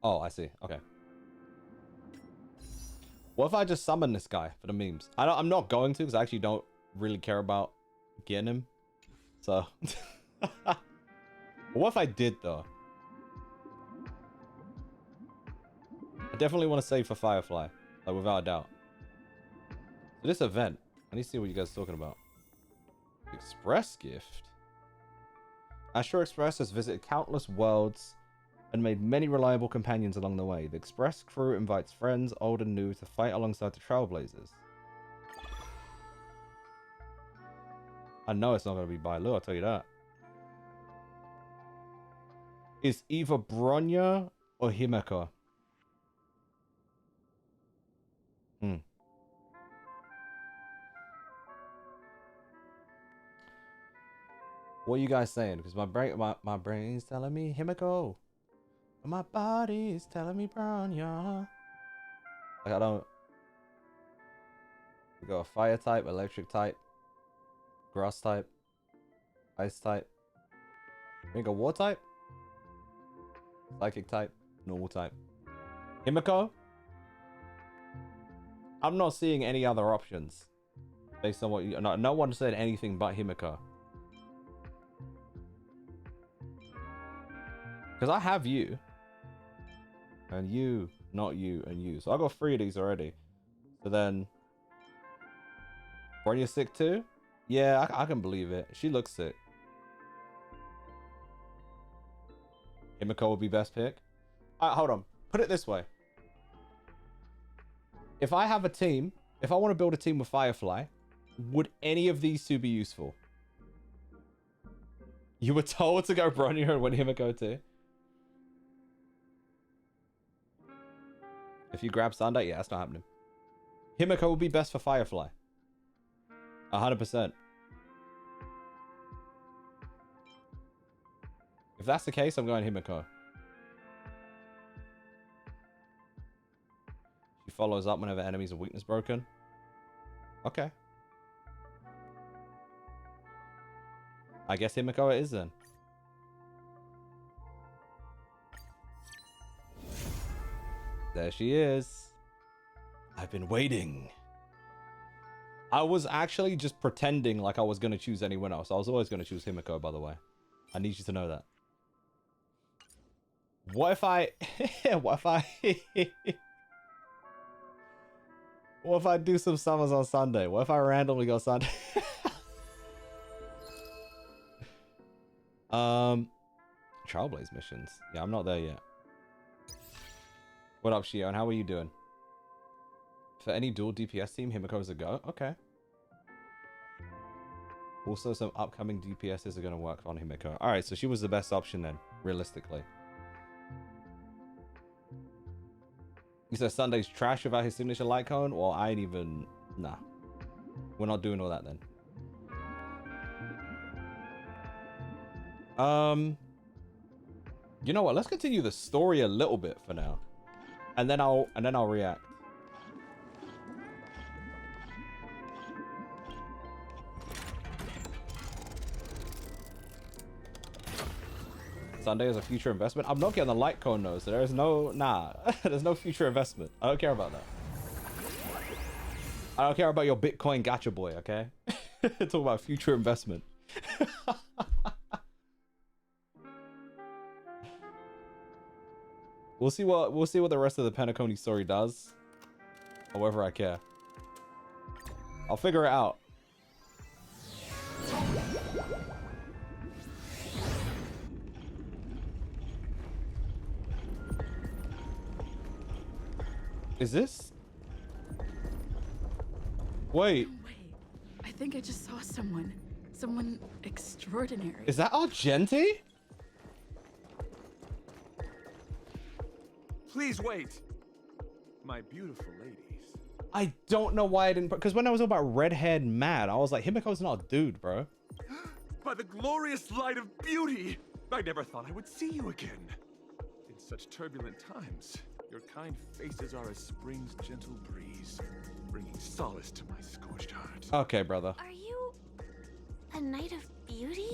Oh, I see. Okay. What if I just summon this guy for the memes? I'm not going to because I actually don't really care about getting him. So. What if I did though? I definitely want to save for Firefly, like without a doubt. So this event, I need to see what you guys are talking about. Express gift. Astro Express has visited countless worlds and made many reliable companions along the way. The Express crew invites friends, old and new, to fight alongside the Trailblazers. I know it's not going to be Bailu, I'll tell you that. It's either Bronya or Himeko. What are you guys saying? Because my brain's telling me Himeko. My body's telling me Bronya. Like I don't. We got a fire type, electric type, grass type, ice type. We got war type, psychic type, normal type. Himeko? I'm not seeing any other options. Based on what you... No one said anything but Himeko. Because I have you. And you, not you, and you. So I got 3 of these already. So then... Bronya's sick too? Yeah, I can believe it. She looks sick. Himeko would be best pick. Alright, hold on. Put it this way. If I have a team, if I want to build a team with Firefly, would any of these two be useful? You were told to go Bronya and win Himeko too? If you grab Sunday, yeah, that's not happening. Himeko would be best for Firefly. 100%. If that's the case, I'm going Himeko. She follows up whenever enemies are weakness broken. Okay. I guess Himeko it is then. There she is. I've been waiting. I was actually just pretending like I was going to choose anyone else. I was always going to choose Himeko, by the way. I need you to know that. What if I... what if I... what if I do some summers on Sunday? What if I randomly go Sunday? Trailblaze missions. Yeah, I'm not there yet. What up, Shio? And how are you doing? For any dual DPS team, Himeko is a go. Okay. Also, some upcoming DPSs are going to work on Himeko. Alright, so she was the best option then, realistically. You said Sunday's trash without his signature light cone? Well, I ain't even... Nah. We're not doing all that then. You know what? Let's continue the story a little bit for now. And then I'll react. Sunday is a future investment. I'm not getting the light cone though, so there's no... Nah. There's no future investment. I don't care about that. I don't care about your Bitcoin gacha boy, okay? Talk about future investment. We'll see what the rest of the Penacony story does. However I care. I'll figure it out. Is this? Wait. No way. I think I just saw someone. Someone extraordinary. Is that Argenti? Please wait. My beautiful ladies. I don't know why I didn't... Because when I was about red-haired mad, I was like, Himiko's not a dude, bro. By the glorious light of beauty, I never thought I would see you again. In such turbulent times, your kind faces are as spring's gentle breeze, bringing solace to my scorched heart. Okay, brother. Are you a knight of beauty?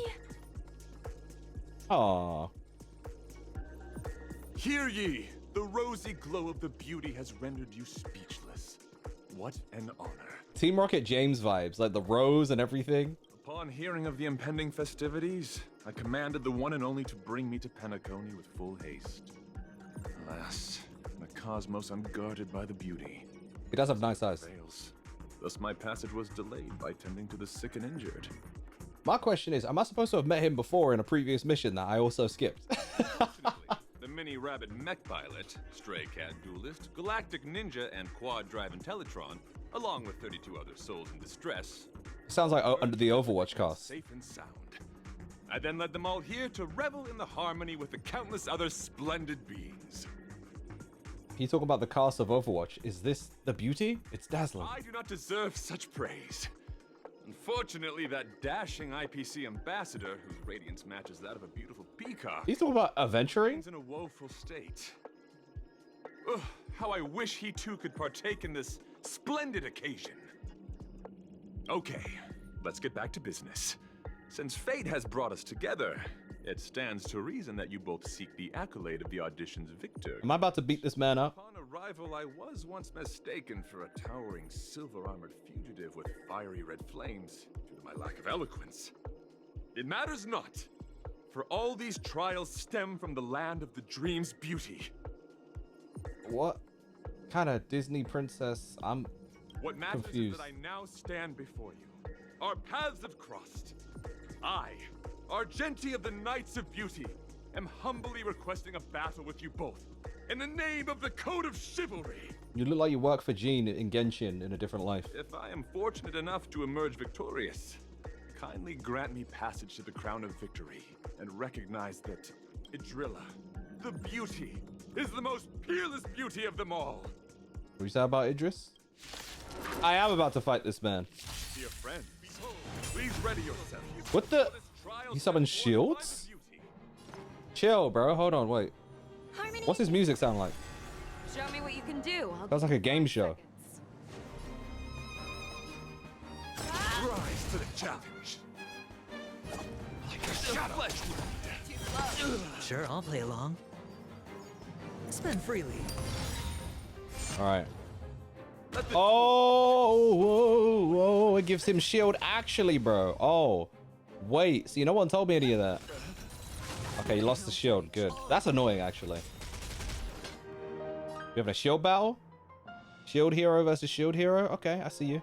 Aww. Hear ye! The rosy glow of the beauty has rendered you speechless. What an honor. Team Rocket James vibes, like the rose and everything. Upon hearing of the impending festivities, I commanded the one and only to bring me to Penacony with full haste. Alas, the cosmos unguarded by the beauty. He does have nice eyes. Fails. Thus my passage was delayed by tending to the sick and injured. My question is, am I supposed to have met him before in a previous mission that I also skipped? Fortunately, the mini-rabbit mech pilot, stray cat duelist, galactic ninja, and quad-drive Intellitron, along with 32 other souls in distress, Sounds like under the Overwatch cast. safe and sound. I then led them all here to revel in the harmony with the countless other splendid beings. You talk about the cast of Overwatch. Is this the beauty? It's dazzling. I do not deserve such praise. Unfortunately, that dashing IPC ambassador, whose radiance matches that of a beautiful peacock, He's talking about adventuring? is in a woeful state. Ugh, how I wish he too could partake in this splendid occasion. Okay, let's get back to business. Since fate has brought us together, it stands to reason that you both seek the accolade of the audition's victor. Am I about to beat this man up? Upon arrival, I was once mistaken for a towering silver-armored fugitive with fiery red flames due to my lack of eloquence. It matters not, for all these trials stem from the land of the dream's beauty. What kind of Disney princess? I'm What matters confused. is that I now stand before you. Our paths have crossed. I, Argenti of the Knights of Beauty, am humbly requesting a battle with you both, in the name of the Code of Chivalry. You look like you work for Jean in Genshin in a different life. If I am fortunate enough to emerge victorious, kindly grant me passage to the Crown of Victory, and recognize that Idrilla, the beauty, is the most peerless beauty of them all. What you say about Idris? I am about to fight this man. Dear friends, please ready yourself. What the? He summons shields? Chill, bro. Hold on, wait. Harmony. What's his music sound like? Show me what you can do. Sounds like a game show. Rise to the challenge. Like a shadow. Flesh wound. Sure, I'll play along. Spend freely. All right. Oh, whoa, whoa. It gives him shield actually, bro. Oh, wait. See, no one told me any of that. Okay, he lost the shield. Good. That's annoying, actually. We have a shield battle? Shield hero versus shield hero? Okay, I see you.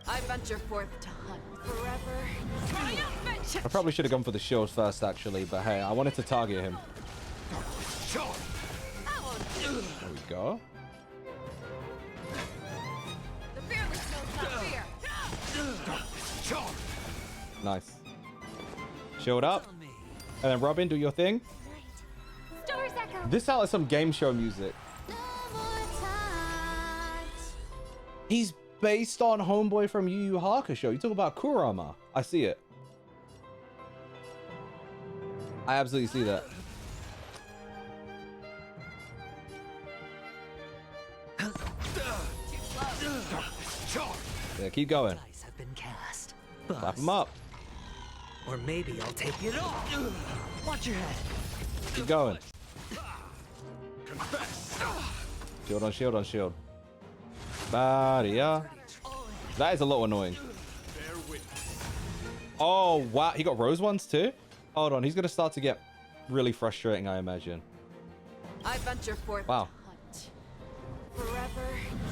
I venture forth to hunt forever. Triumphant! I probably should have gone for the shield first, actually, but hey, I wanted to target him. There we go. The fearless knows not fear. Nice. Shield up. On me. And then Robin, do your thing. Stars echo. This sounds like some game show music. No more touch. He's based on Homeboy from Yu Yu Hakusho. You talk about Kurama. I see it. I absolutely see that. Yeah, keep going. Dice have been cast. Clap Buzz. him up. Or maybe I'll take it off. Watch your head. Keep going. Confess. Shield on shield on shield. Badia. That is a little annoying. Bear witness. Oh, wow. He got rose ones too? Hold on. He's going to start to get really frustrating, I imagine. I venture forth Wow. to hunt forever.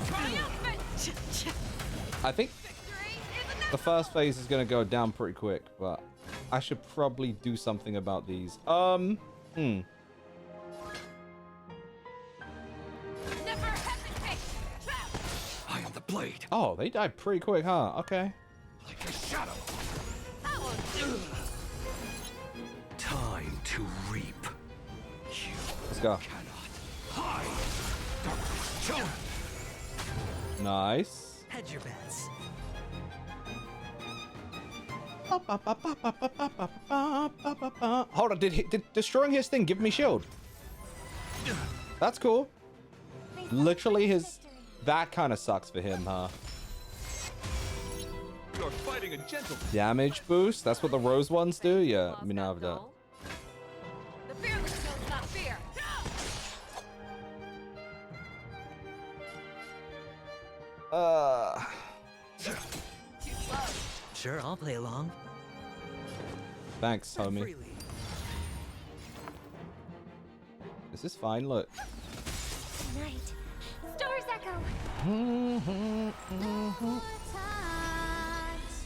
Triumphant! I think Victory is the first phase is going to go down pretty quick, but I should probably do something about these. Never hesitate! I am the blade. Oh, they died pretty quick, huh? Okay. Like a shadow. Time to reap. Let's go. Nice. Hedge your bets. Hold on, did destroying his thing give me shield? That's cool. Literally his... That kind of sucks for him, huh? You're fighting a gentleman. Damage boost? That's what the rose ones do? Yeah, I mean, I have that. The fearless knows not fear. Sure, I'll play along. Thanks, Spend homie. freely. This is fine. Look. Tonight, stars echo. Mm-hmm. No more times.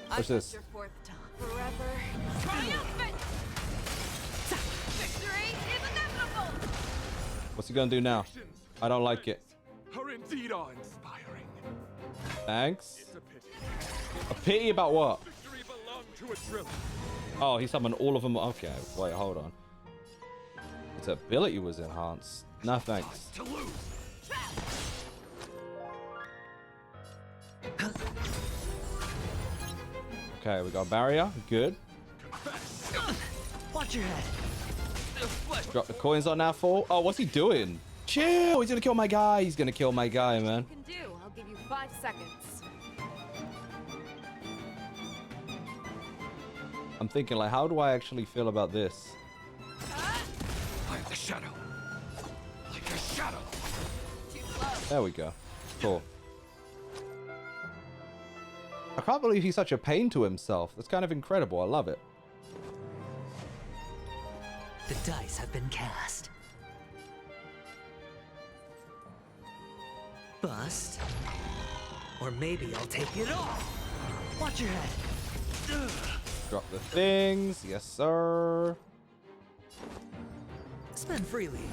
What's this? Your fourth time. Forever. Triumphant! Victory is inevitable! What's he gonna do now? I don't like it. Are indeed awe-inspiring. Thanks. It's a pity. A pity about what? Victory belonged to a driller. Oh, he summoned all of them. Okay, wait, hold on. His ability was enhanced. No thanks. To lose. Okay, we got a barrier. Good. Watch your head. Drop the coins on that fool. Oh, what's he doing? Chill. He's gonna kill my guy. He's gonna kill my guy, man. You can do. I'll give you 5 seconds. I'm thinking, like, how do I actually feel about this? Like the shadow. Like a shadow. Too close. There we go. Cool. I can't believe he's such a pain to himself. That's kind of incredible. I love it. The dice have been cast. Bust. Or maybe I'll take it all. Watch your head. Ugh. Drop the things. Yes, sir. Spend freely.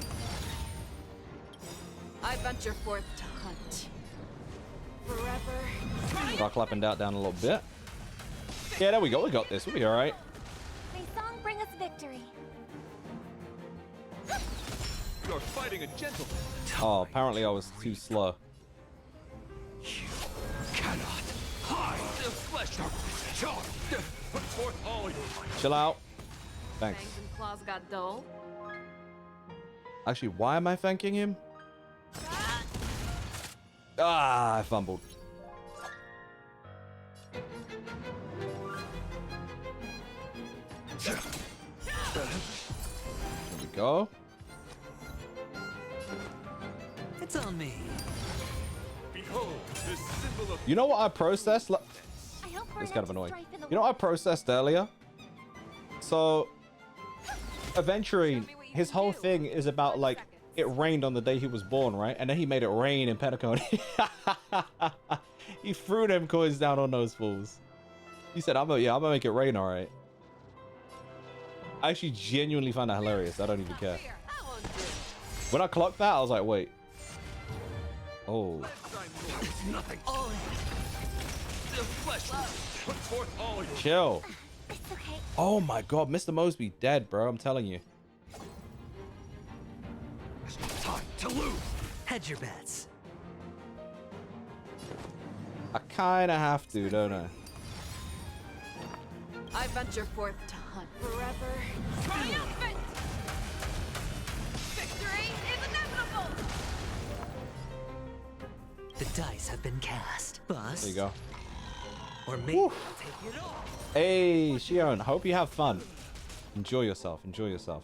I venture forth to hunt. Forever. Start clapping that down a little bit. Yeah, there we go. We got this. We'll be all right. May song bring us victory. You're fighting a gentleman. Oh, apparently I was too slow. You cannot hide the flesh darkness. Charge. Put forth all your might. Chill out. Thanks. Fangs and claws got dull. Actually, why am I thanking him? Ah, I fumbled. There we go. It's on me. Behold, this symbol of You know what I processed? I hope It's we're kind of not annoying. strife in the You know what I processed earlier? So, Aventurine, his whole thing is about, like, it rained on the day he was born, right? And then he made it rain in Penacony. He threw them coins down on those fools. He said, I'm gonna make it rain, all right. I actually genuinely find that hilarious. I don't even care. Here, that one did. When I clocked that, I was like, wait. Oh. it's nothing. All in. The flesh. Put forth all your Chill. It's okay. Oh my god, Mr. Mosby dead, bro. I'm telling you. time to lose. Hedge your bets. I kind of have to, don't I? I venture forth to hunt. Forever. Triumphant! Victory is inevitable! The dice have been cast. Bust. There you go. Or maybe Woo. I'll take it all. Hey, Shion, hope you have fun. Enjoy yourself. Enjoy yourself.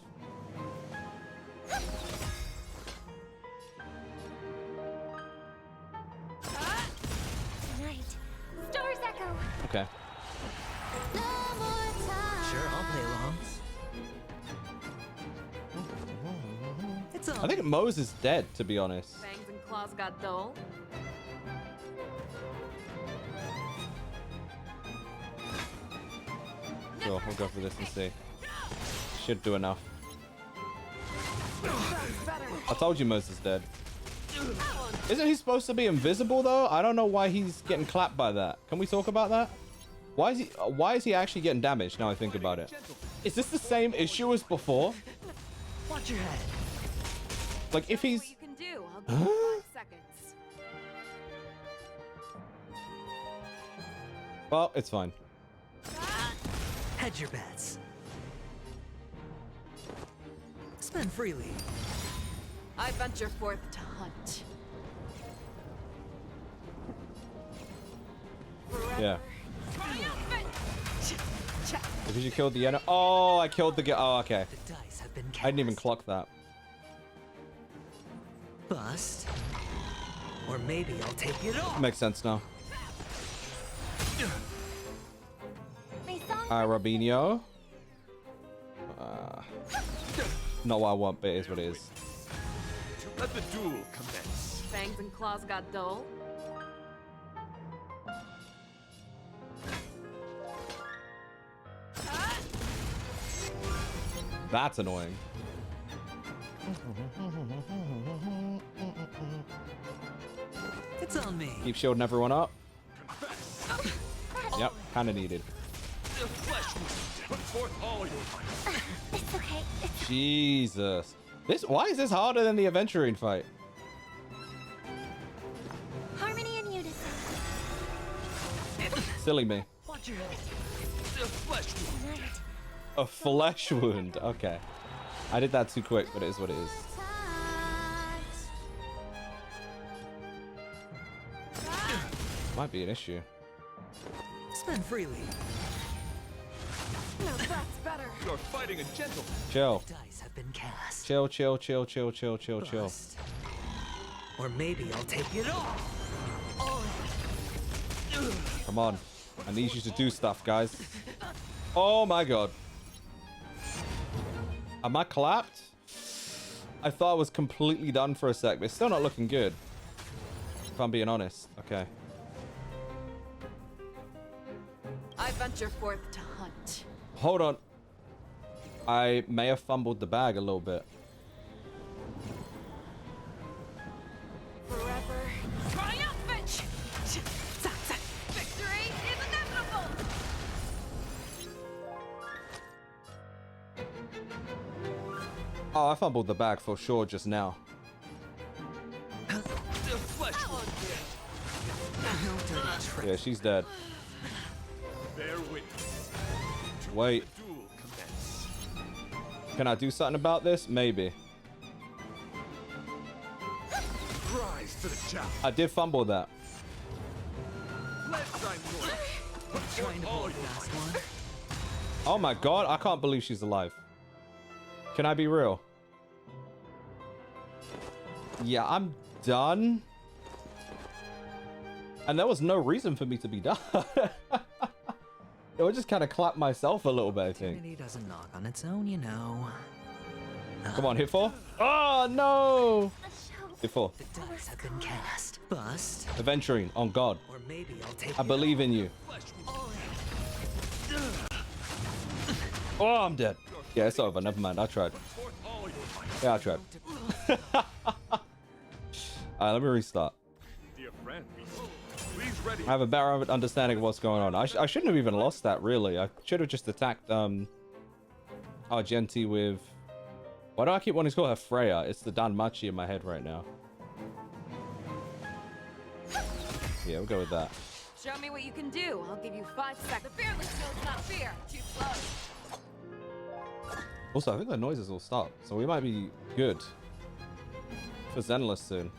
Tonight, stars echo. Okay. No more time. Sure, I'll play along. It's on. I think Mose is dead, to be honest. Fangs and claws got dull. Sure, we'll go for this and see. Should do enough. I told you Mose is dead. Isn't he supposed to be invisible though? I don't know why he's getting clapped by that. Can we talk about that? Why is he actually getting damaged now I think about it? Is this the same issue as before? Watch your head. Like if Show me he's what you can do. I'll give you 5 seconds. well, it's fine. Hedge your bets. Spend freely. I venture forth to hunt. Forever. Yeah. Triumphant! Because you killed the enemy. Oh, I killed the guy. Oh, okay. The dice have been cast. I didn't even clock that. Bust. Or maybe I'll take it all. Makes sense now. My song. Robinho. Not what I want, but it is what it is. Let the duel commence. Fangs and claws got dull. That's annoying. It's on me. Keep shielding everyone up. Yep, kind of needed. The flesh wound. Put forth all your might. It's okay. It's Jesus. Why is this harder than the Aventurine fight? harmony and unison. Silly me. Watch your head. The flesh wound. Tonight. A flesh wound. Okay. I did that too quick, but it is what it is. Might be an issue. Spend freely. No, that's better. You're fighting a gentleman. Chill. Dice have been cast. Chill, chill, chill, chill, chill, chill, chill. Bust. Or maybe I'll take it all. Come on. I need you to do stuff, guys. Oh my god. Am I clapped? I thought I was completely done for a sec, but it's still not looking good. If I'm being honest. Okay. I venture forth to hunt. Hold on. I may have fumbled the bag a little bit. Forever triumphant! Victory is inevitable! Oh, I fumbled the bag for sure just now. The flesh wound. Yeah, she's dead. Bear witness. Wait. The duel commence. Can I do something about this? Maybe. Rise to the challenge. I did fumble that. Let thy noise. Put Trying forth to all pull a your fast might. one. Oh my god, I can't believe she's alive. Can I be real? Yeah, I'm done. And there was no reason for me to be done. I would just kind of clap myself a little bit, I think. Opportunity doesn't knock on its own, you know. Come on, hit 4. Oh, no. The show. Hit 4. The dice have been cast. Bust. Aventurine, on God. Or maybe I'll take I it believe in you. Flesh wound. Oh, I'm dead. Yeah, it's over. Never mind. I tried. Put forth all your might. Yeah, I tried. Alright, let me restart. Dear friend, please ready. I have a better understanding of what's going on. I shouldn't have even lost that, really. I should have just attacked Argenti with... Why do I keep wanting to call her Freya? It's the Danmachi in my head right now. Yeah, we'll go with that. Show me what you can do. I'll give you 5 seconds. The fearless knows not fear. Too slow. Also, I think the noises will stop, so we might be good for Zenless soon.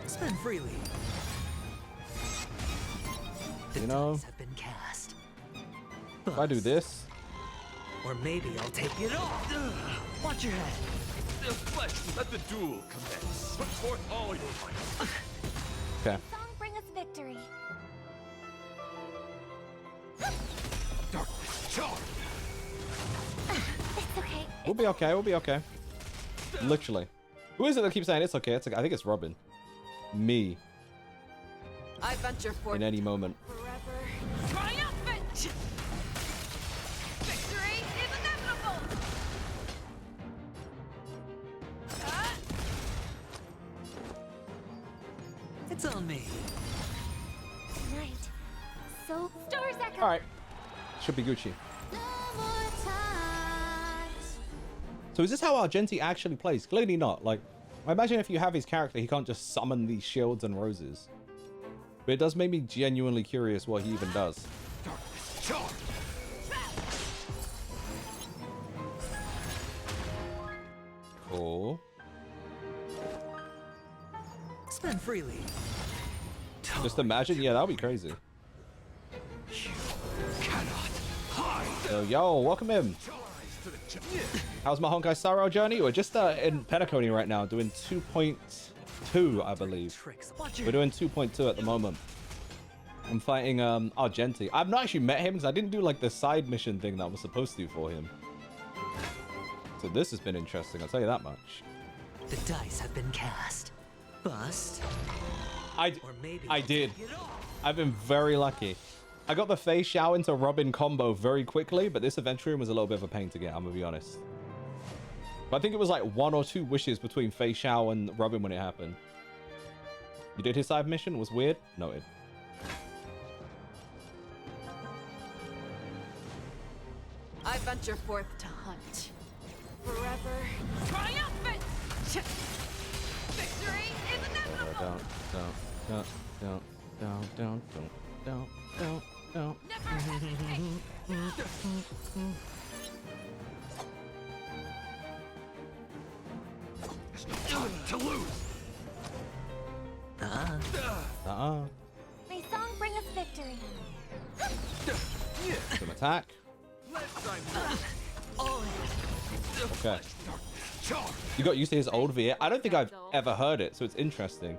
Spend freely. The You know, dice have been cast. if I do this, Or maybe I'll take it all. Watch your head. The flesh wound. Let the duel commence. Put forth all your might. okay. Song bring us victory. Darkness charge. It's okay. We'll be okay. We'll be okay. Literally. Who is it that keeps saying it's okay? It's okay. I think it's Robin. Me. I venture forth In any moment. forever triumphant! Victory is inevitable! It's on me. Tonight. So stars echo. All right. Should be Gucci. No more times. So is this how Argenti actually plays? Clearly not. Like, I imagine if you have his character, he can't just summon these shields and roses. But it does make me genuinely curious what he even does. Darkness charge. Cool. Spend freely. Just imagine, yeah, that would be crazy. You cannot Yo, welcome in. How's my Honkai Star Rail journey? We're just in Penacony right now, doing 2.2, I believe. We're doing 2.2 at the moment. I'm fighting Argenti. I've not actually met him because I didn't do like the side mission thing that I was supposed to do for him. So this has been interesting, I'll tell you that much. The dice have been cast. Bust. I did. I've been very lucky. I got the Fei Xiao into Robin combo very quickly, but this adventure room was a little bit of a pain to get, I'm gonna be honest. But I think it was like 1 or 2 wishes between Fei Xiao and Robin when it happened. You did his side mission? It was weird? Noted. I venture forth to hunt. Forever triumphant! Victory is inevitable! Don't. Never hesitate! To lose. May song bring us victory. Some attack. Okay. You got used to his old VA. I don't think I've ever heard it, so it's interesting.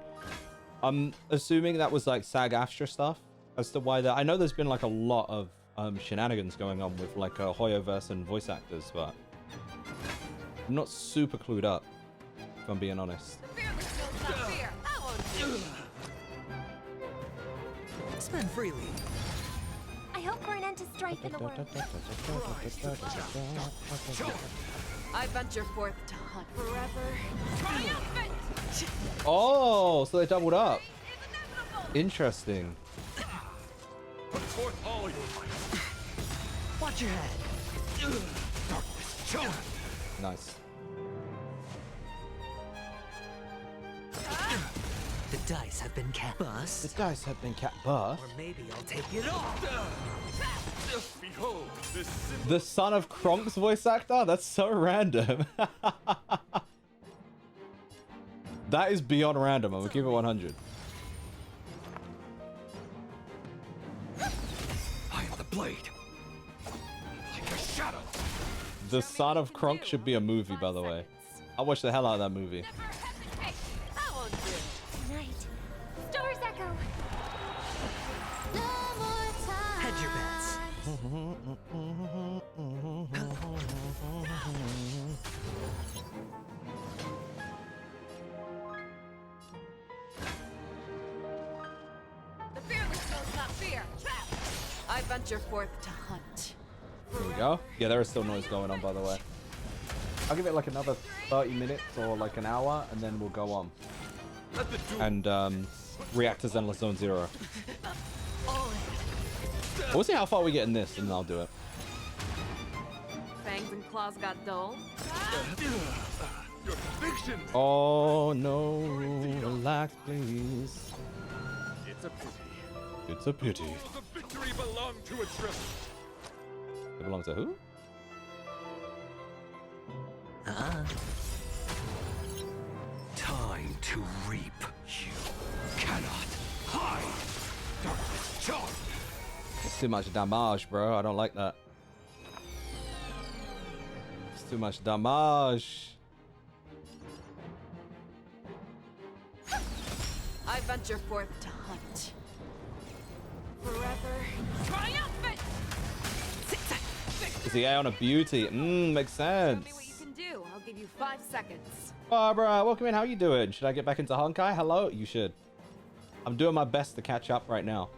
I'm assuming that was like SAG-AFTRA stuff as to why that. I know there's been like a lot of shenanigans going on with like Hoyoverse and voice actors, but I'm not super clued up, if I'm being honest. Spend freely. I hope for an end to strife in the world. I venture forth to hunt. Forever triumphant! Oh, so they doubled up. Interesting. Put forth all your might. Watch your head. Nice. The dice have been cast. The Bust. dice have been buff. Or maybe I'll take it all. Behold, this symbol. The son of Kronk's voice actor? That's so random. That is beyond random. I'm gonna keep it 100. I am the blade. Like a shadow. The son of Kronk should be a movie, by the way. I'll watch the hell out of that movie. Never hesitate! I won't do. Tonight, stars echo. No more time. Hedge your bets. The fearless knows not fear. Trap! I venture forth to hunt. Here we go. Yeah, there is still noise going on, by the way. I'll give it like another 30 minutes or like an hour, and then we'll go on. Let the duel. And react to Zenless Zone Zero. We'll see how far we get in this, and then I'll do it. Fangs and claws got dull. Your conviction. Oh, no. Relax, please. It's a pity. It's a pity. All the victory belonged to a trip. It belongs to who? Time to reap. You cannot hide. Darkness charmed. It's too much damage, bro. I don't like that. It's too much damage. I venture forth to hunt. Forever triumphant! Is the A on a beauty? Makes sense. Tell me what you can do. I'll give you 5 seconds. Barbara, welcome in. How you doing? Should I get back into Honkai? Hello? You should. I'm doing my best to catch up right now.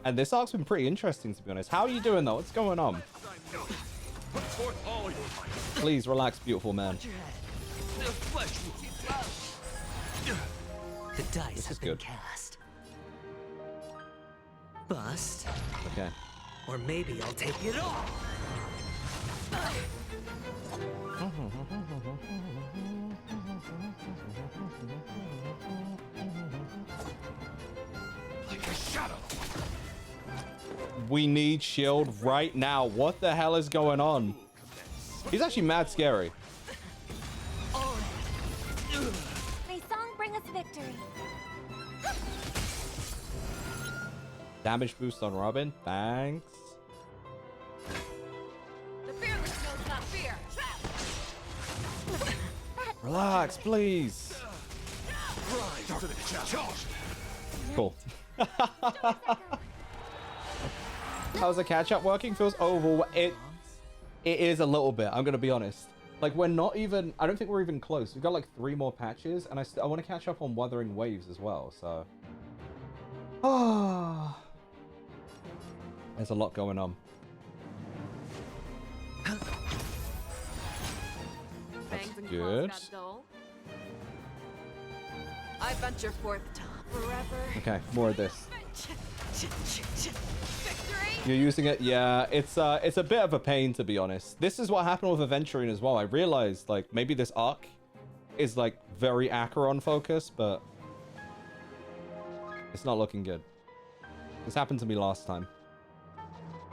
And this arc's been pretty interesting, to be honest. How are you doing, though? What's going on? Put forth all your might. Please relax, beautiful man. Watch your head. The flesh will. The dice is have been good. cast. Bust. Okay. Or maybe I'll take it all. Like a shadow. We need shield right now. What the hell is going on? He's actually mad scary. May song bring us victory. Damage boost on Robin. Thanks. Relax, please. Rise to the challenge. Cool. How's the catch-up working? Feels over. It is a little bit. I'm gonna be honest. Like, we're not even. I don't think we're even close. We've got like 3 more patches, and I want to catch up on Wuthering Waves as well. So, there's a lot going on. That's good. I venture forth forever. Okay, more of this. Victory! You're using it? Yeah, it's a bit of a pain, to be honest. This is what happened with Adventuring as well. I realized, like, maybe this arc is, like, very Acheron focused, but it's not looking good. This happened to me last time.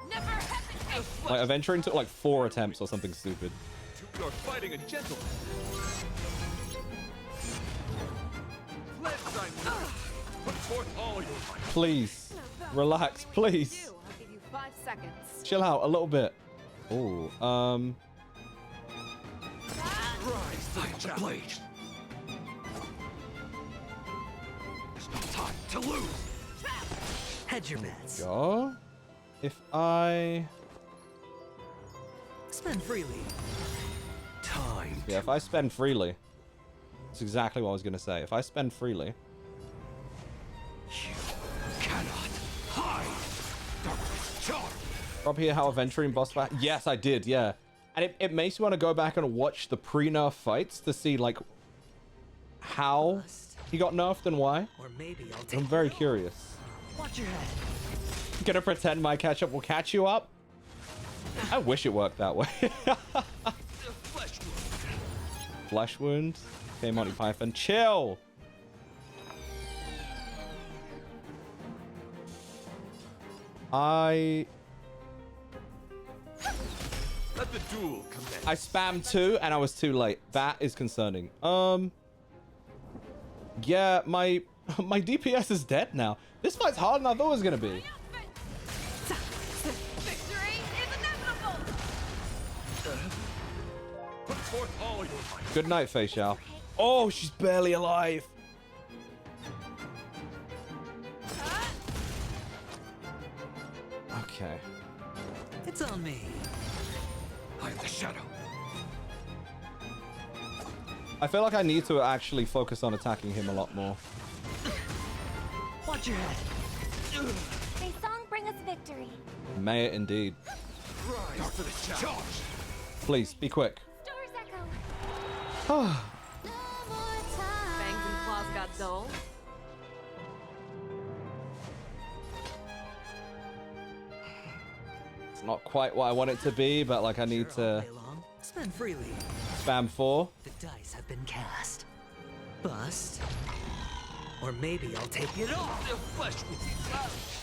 Never hesitate! Like, Adventuring took, like, 4 attempts or something stupid. You're fighting a gentleman. Pledge thy nerve. Put forth all your might. Please. Relax, please. I'll give you 5 seconds. Chill out a little bit. Oh, Rise to the challenge. There's no time to lose. Hedge your bets. go. If I... Spend freely. Time. Yeah, if I spend freely. That's exactly what I was going to say. If I spend freely... You cannot hide. Darkness charge. Rob here how Adventuring boss fight. Yes, I did, yeah. And it makes me want to go back and watch the pre-nerf fights to see, like, how he got nerfed and why. Or maybe I'll take I'm very curious. Watch your head. Gonna pretend my catch-up will catch you up? I wish it worked that way. Flesh wound. Flesh wound. Okay, Monty Python. Chill! Let the duel commence. I spammed 2 and I was too late. That is concerning. Yeah, my DPS is dead now. This fight's harder than I thought it was gonna be. Victory is inevitable! Put forth all your might. Good night, Fei Xiao. Oh, she's barely alive. Okay. It's on me. I am the shadow. I feel like I need to actually focus on attacking him a lot more. Watch your head. May song bring us victory. May it indeed. Rise to the challenge. Please, be quick. Stars echo. Oh, Fangs and claws got dull. it's not quite what I want it to be, but like I need Sure, all to day long. Spend freely. spam 4. The dice have been cast. Bust. Or maybe I'll take it all. The flesh wound.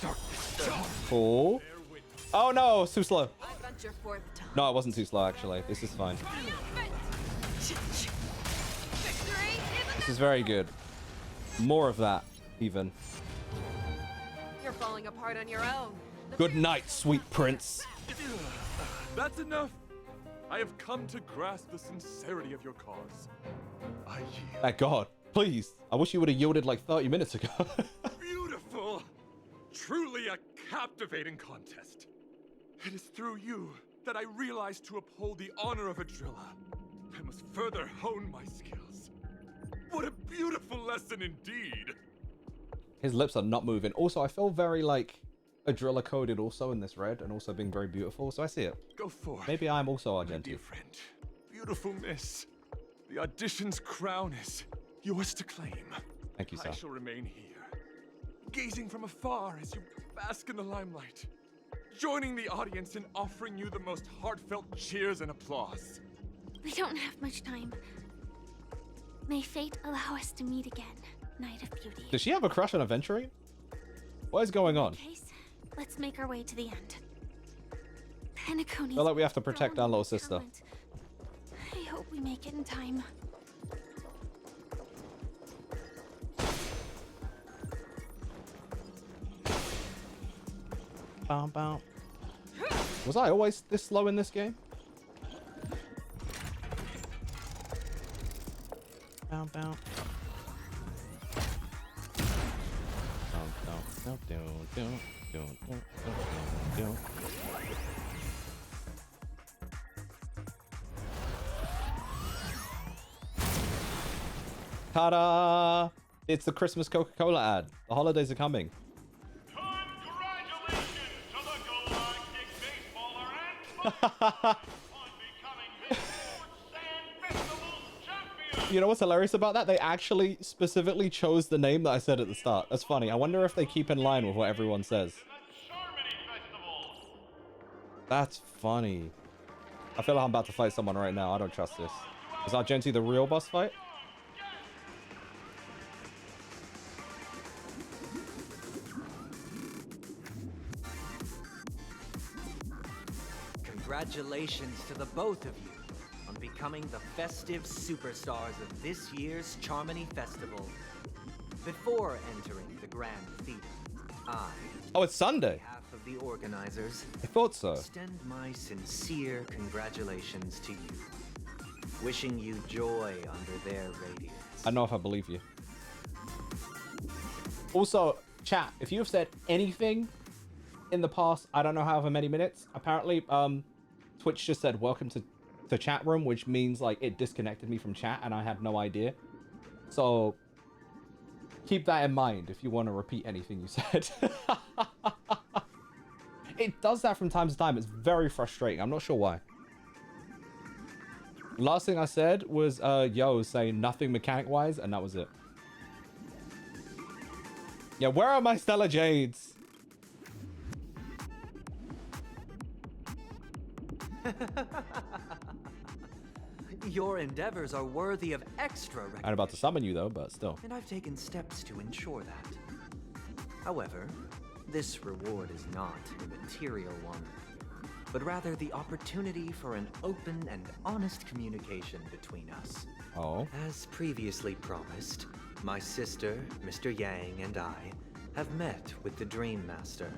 Darkness charge. 4. Oh no, it's too slow. I venture forth No, it wasn't too slow actually. This is fine. Victory is This is very good. More of that, even. You're falling apart on your own. Good night, sweet prince. That's enough. I have come to grasp the sincerity of your cause. I yield. Thank God. Please. I wish you would have yielded like 30 minutes ago. Beautiful. Truly a captivating contest. It is through you that I realized to uphold the honor of a driller, I must further hone my skills. What a beautiful lesson indeed. His lips are not moving. Also, I feel very like a driller coded also in this red and also being very beautiful. So I see it. Go forth. Maybe I'm also My Argenti. dear friend, beautiful miss. The audition's crown is yours to claim. Thank you, sir. I shall remain here, gazing from afar as you bask in the limelight, joining the audience in offering you the most heartfelt cheers and applause. We don't have much time. May fate allow us to meet again, Night of Beauty. Does she have a crush on Adventuring? What is going on? In case, let's make our way to the end. Penacony. I feel like we have to protect our little sister. I hope we make it in time. Bow, bow. Was I always this slow in this game? Ta-da! It's the Christmas Coca-Cola ad. The holidays are coming. Congratulations to the Galactic Baseballer and on becoming this Sand Festival's champion. You know what's hilarious about that? They actually specifically chose the name that I said at the start. That's funny. I wonder if they keep in line with what everyone says. That's funny. I feel like I'm about to fight someone right now. I don't trust this. Is Argenti the real boss fight? Congratulations to the both of you on becoming the festive superstars of this year's Charmony Festival. Before entering the Grand Theater, Oh, it's Sunday. on behalf of the organizers, I thought so. extend my sincere congratulations to you, wishing you joy under their radiance. I don't know if I believe you. Also, chat, if you have said anything in the past, I don't know however many minutes, apparently, Twitch just said welcome to chat room, which means like it disconnected me from chat and I had no idea. So keep that in mind if you want to repeat anything you said. It does that from time to time. It's very frustrating. I'm not sure why. Last thing I said was yo saying nothing mechanic wise, and that was it. Yeah, where are my Stellar Jades? Your endeavors are worthy of extra recognition. I'm about to summon you though, but still. And I've taken steps to ensure that. However, this reward is not a material one, but rather the opportunity for an open and honest communication between us. Oh. As previously promised, my sister, Mr. Yang, and I have met with the Dream Master.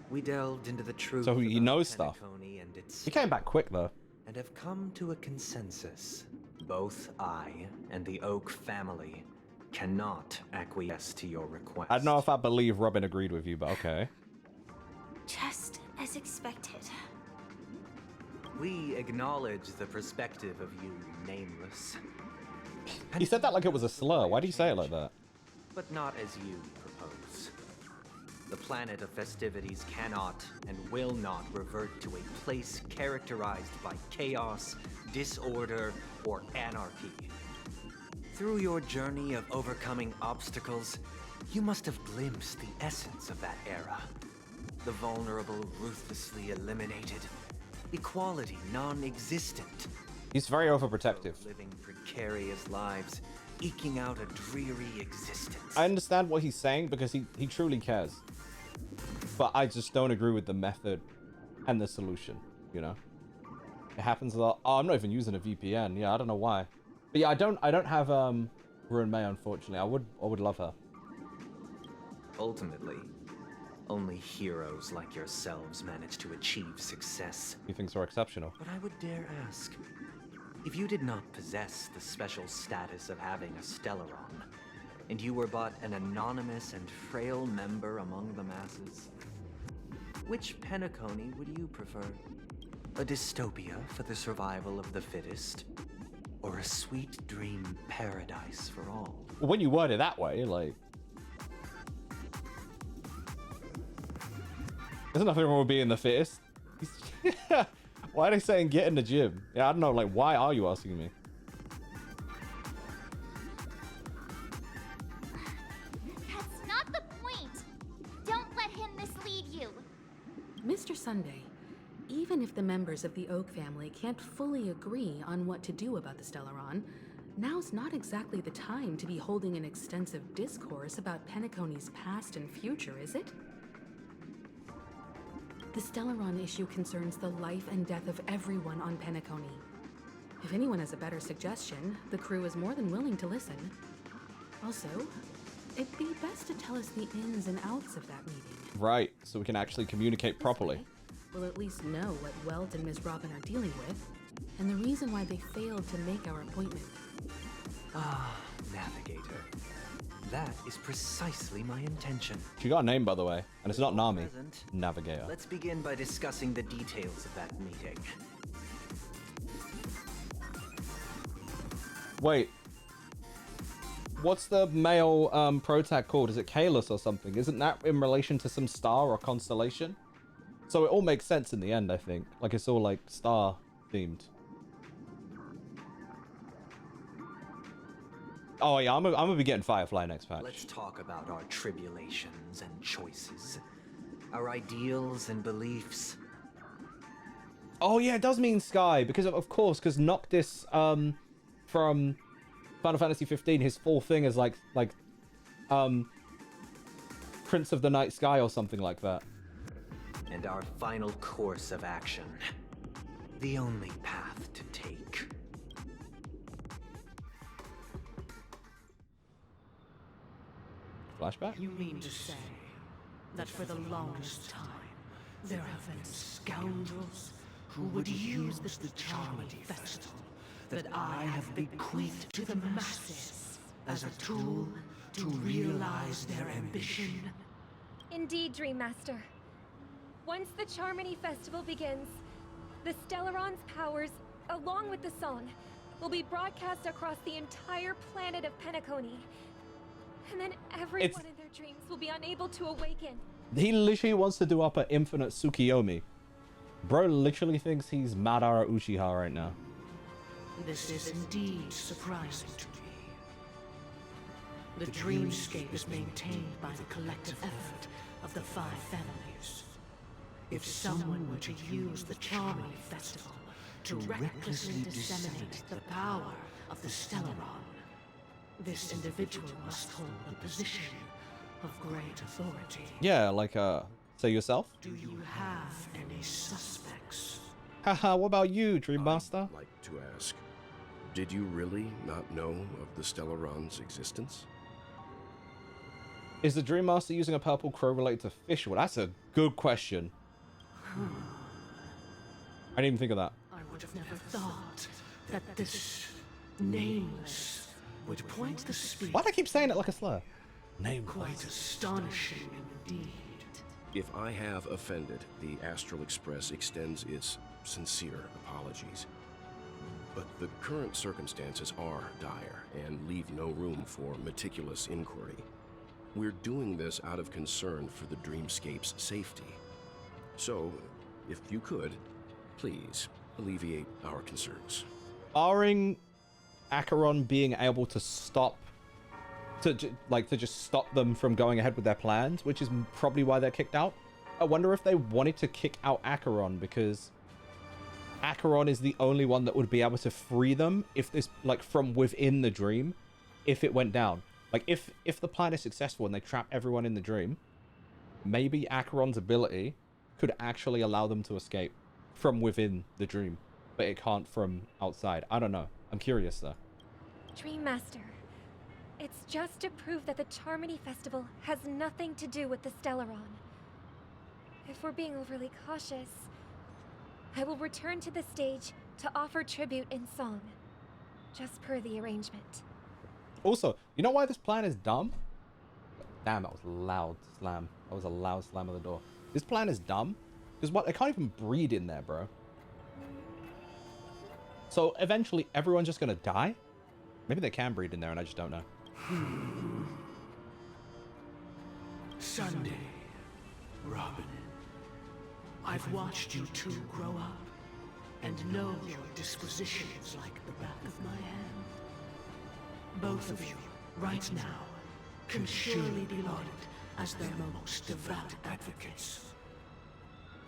We delved into the truth So he about knows stuff. Penacony and its He came back quick though. and have come to a consensus. Both I and the Oak family cannot acquiesce to your request. I don't know if I believe Robin agreed with you, but okay. Just as expected. We acknowledge the perspective of you, Nameless. He said that like it was a slur. Why do you say it like that? But not as you propose. The planet of festivities cannot and will not revert to a place characterized by chaos, disorder, or anarchy. Through your journey of overcoming obstacles, you must have glimpsed the essence of that era. The vulnerable ruthlessly eliminated, equality non-existent. He's very overprotective. Living precarious lives, eking out a dreary existence. I understand what he's saying because he truly cares. But I just don't agree with the method and the solution, you know? It happens a lot. Oh, I'm not even using a VPN. Yeah, I don't know why. But yeah, I don't have Ruin May, unfortunately. I would love her. Ultimately, only heroes like yourselves manage to achieve success. He thinks we're exceptional. But I would dare ask, if you did not possess the special status of having a Stellaron, and you were but an anonymous and frail member among the masses, which Penacony would you prefer? A dystopia for the survival of the fittest? Or a sweet dream paradise for all? When you word it that way, like... There's nothing wrong with being the fittest. Why are they saying get in the gym? Yeah, I don't know, like, why are you asking me? That's not the point! Don't let him mislead you! Mr. Sunday, even if the members of the Oak family can't fully agree on what to do about the Stellaron, now's not exactly the time to be holding an extensive discourse about Penacony's past and future, is it? The Stellaron issue concerns the life and death of everyone on Penacony. If anyone has a better suggestion, the crew is more than willing to listen. Also, it'd be best to tell us the ins and outs of that meeting. Right, so we can actually communicate properly. We'll at least know what Welt and Ms. Robin are dealing with, and the reason why they failed to make our appointment. Ah, Navigator. That is precisely my intention. She got a name, by the way, and it's not Nami. Present. Navigator. Let's begin by discussing the details of that meeting. Wait. What's the male protag called? Is it Kalos or something? Isn't that in relation to some star or constellation? So it all makes sense in the end, I think. Like, it's all, like, star-themed. Oh, yeah, I'm gonna be getting Firefly next patch. Let's talk about our tribulations and choices. Our ideals and beliefs. Oh, yeah, it does mean sky. Because, of course, because Noctis, from Final Fantasy 15, his full thing is, like, Prince of the Night Sky or something like that. And our final course of action. The only path to take. Flashback? You mean to say that for the longest time, there have been scoundrels who would use this Charmony Festival that I have bequeathed to the masses as a tool to realize their ambition? Indeed, Dream Master. Once the Charmony Festival begins, the Stellaron's powers, along with the song, will be broadcast across the entire planet of Penacony. And then everyone in their dreams will be unable to awaken. He literally wants to do up an infinite Tsukiyomi. Bro literally thinks he's Madara Uchiha right now. This is indeed surprising to me. The Dreamscape is maintained by the collective effort of the 5 families. If someone were to use the Charmony Festival to recklessly disseminate the power of the Stellaron, this individual must hold a position of great authority. Yeah, like, say yourself? Do you have any suspects? Haha, what about you, Dream Master? I'd like to ask, did you really not know of the Stellaron's existence? Is the Dream Master using a purple crow related to fish? Well, that's a good question. I didn't even think of that. I would have never thought that this nameless would point the speed. Why do I keep saying it like a slur? Quite astonishing indeed. If I have offended, the Astral Express extends its sincere apologies. But the current circumstances are dire and leave no room for meticulous inquiry. We're doing this out of concern for the Dreamscape's safety. So, if you could, please alleviate our concerns. Barring Acheron being able to stop, to just stop them from going ahead with their plans, which is probably why they're kicked out. I wonder if they wanted to kick out Acheron because Acheron is the only one that would be able to free them if this, like, from within the dream, if it went down. Like, if the plan is successful and they trap everyone in the dream, maybe Acheron's ability could actually allow them to escape from within the dream, but it can't from outside. I don't know. I'm curious, though. Dream Master, it's just to prove that the Charmony Festival has nothing to do with the Stellaron. If we're being overly cautious, I will return to the stage to offer tribute in song, just per the arrangement. Also, you know why this plan is dumb? Damn, that was a loud slam. That was a loud slam of the door. This plan is dumb because what? They can't even breed in there, bro. So eventually, everyone's just gonna die. Maybe they can breed in there, and I just don't know. Sunday, Robin. I've watched you two grow up and know your dispositions like the back of my hand. Both of you, right now, can surely be lauded as their most devout advocates.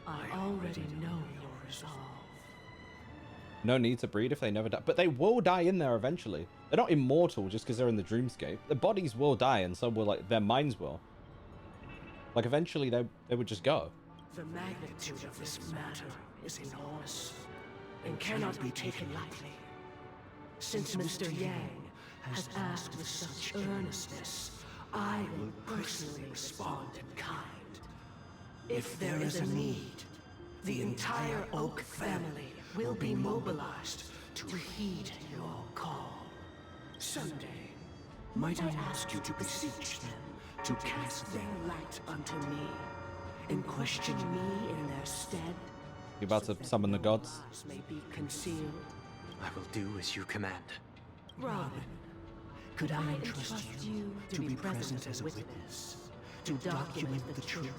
I already know your resolve. No need to breed if they never die. But they will die in there eventually. They're not immortal just because they're in the dreamscape. Their bodies will die and so will, like, their minds will. Like, eventually they would just go. The magnitude of this matter is enormous and cannot be taken lightly. Since Mr. Yang has asked with such earnestness, I will personally respond in kind. If there is a need, the entire Oak family will be mobilized to heed your call. Sunday, might I ask you to beseech them to cast their light unto me, and question me in their stead? You about to summon the gods? Lies may be concealed. I will do as you command. Robin, could I entrust you to be present as a witness, to document the truth,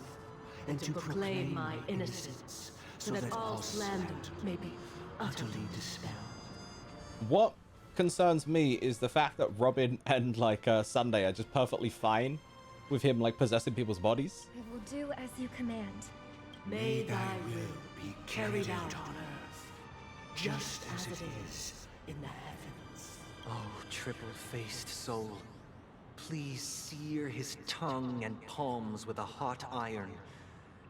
and to proclaim my innocence, so that all slander may be utterly dispelled? What concerns me is the fact that Robin and like Sunday are just perfectly fine with him like possessing people's bodies. I will do as you command. May thy will be carried out on earth, just as it is in the heavens. Oh, triple-faced soul, please sear his tongue and palms with a hot iron,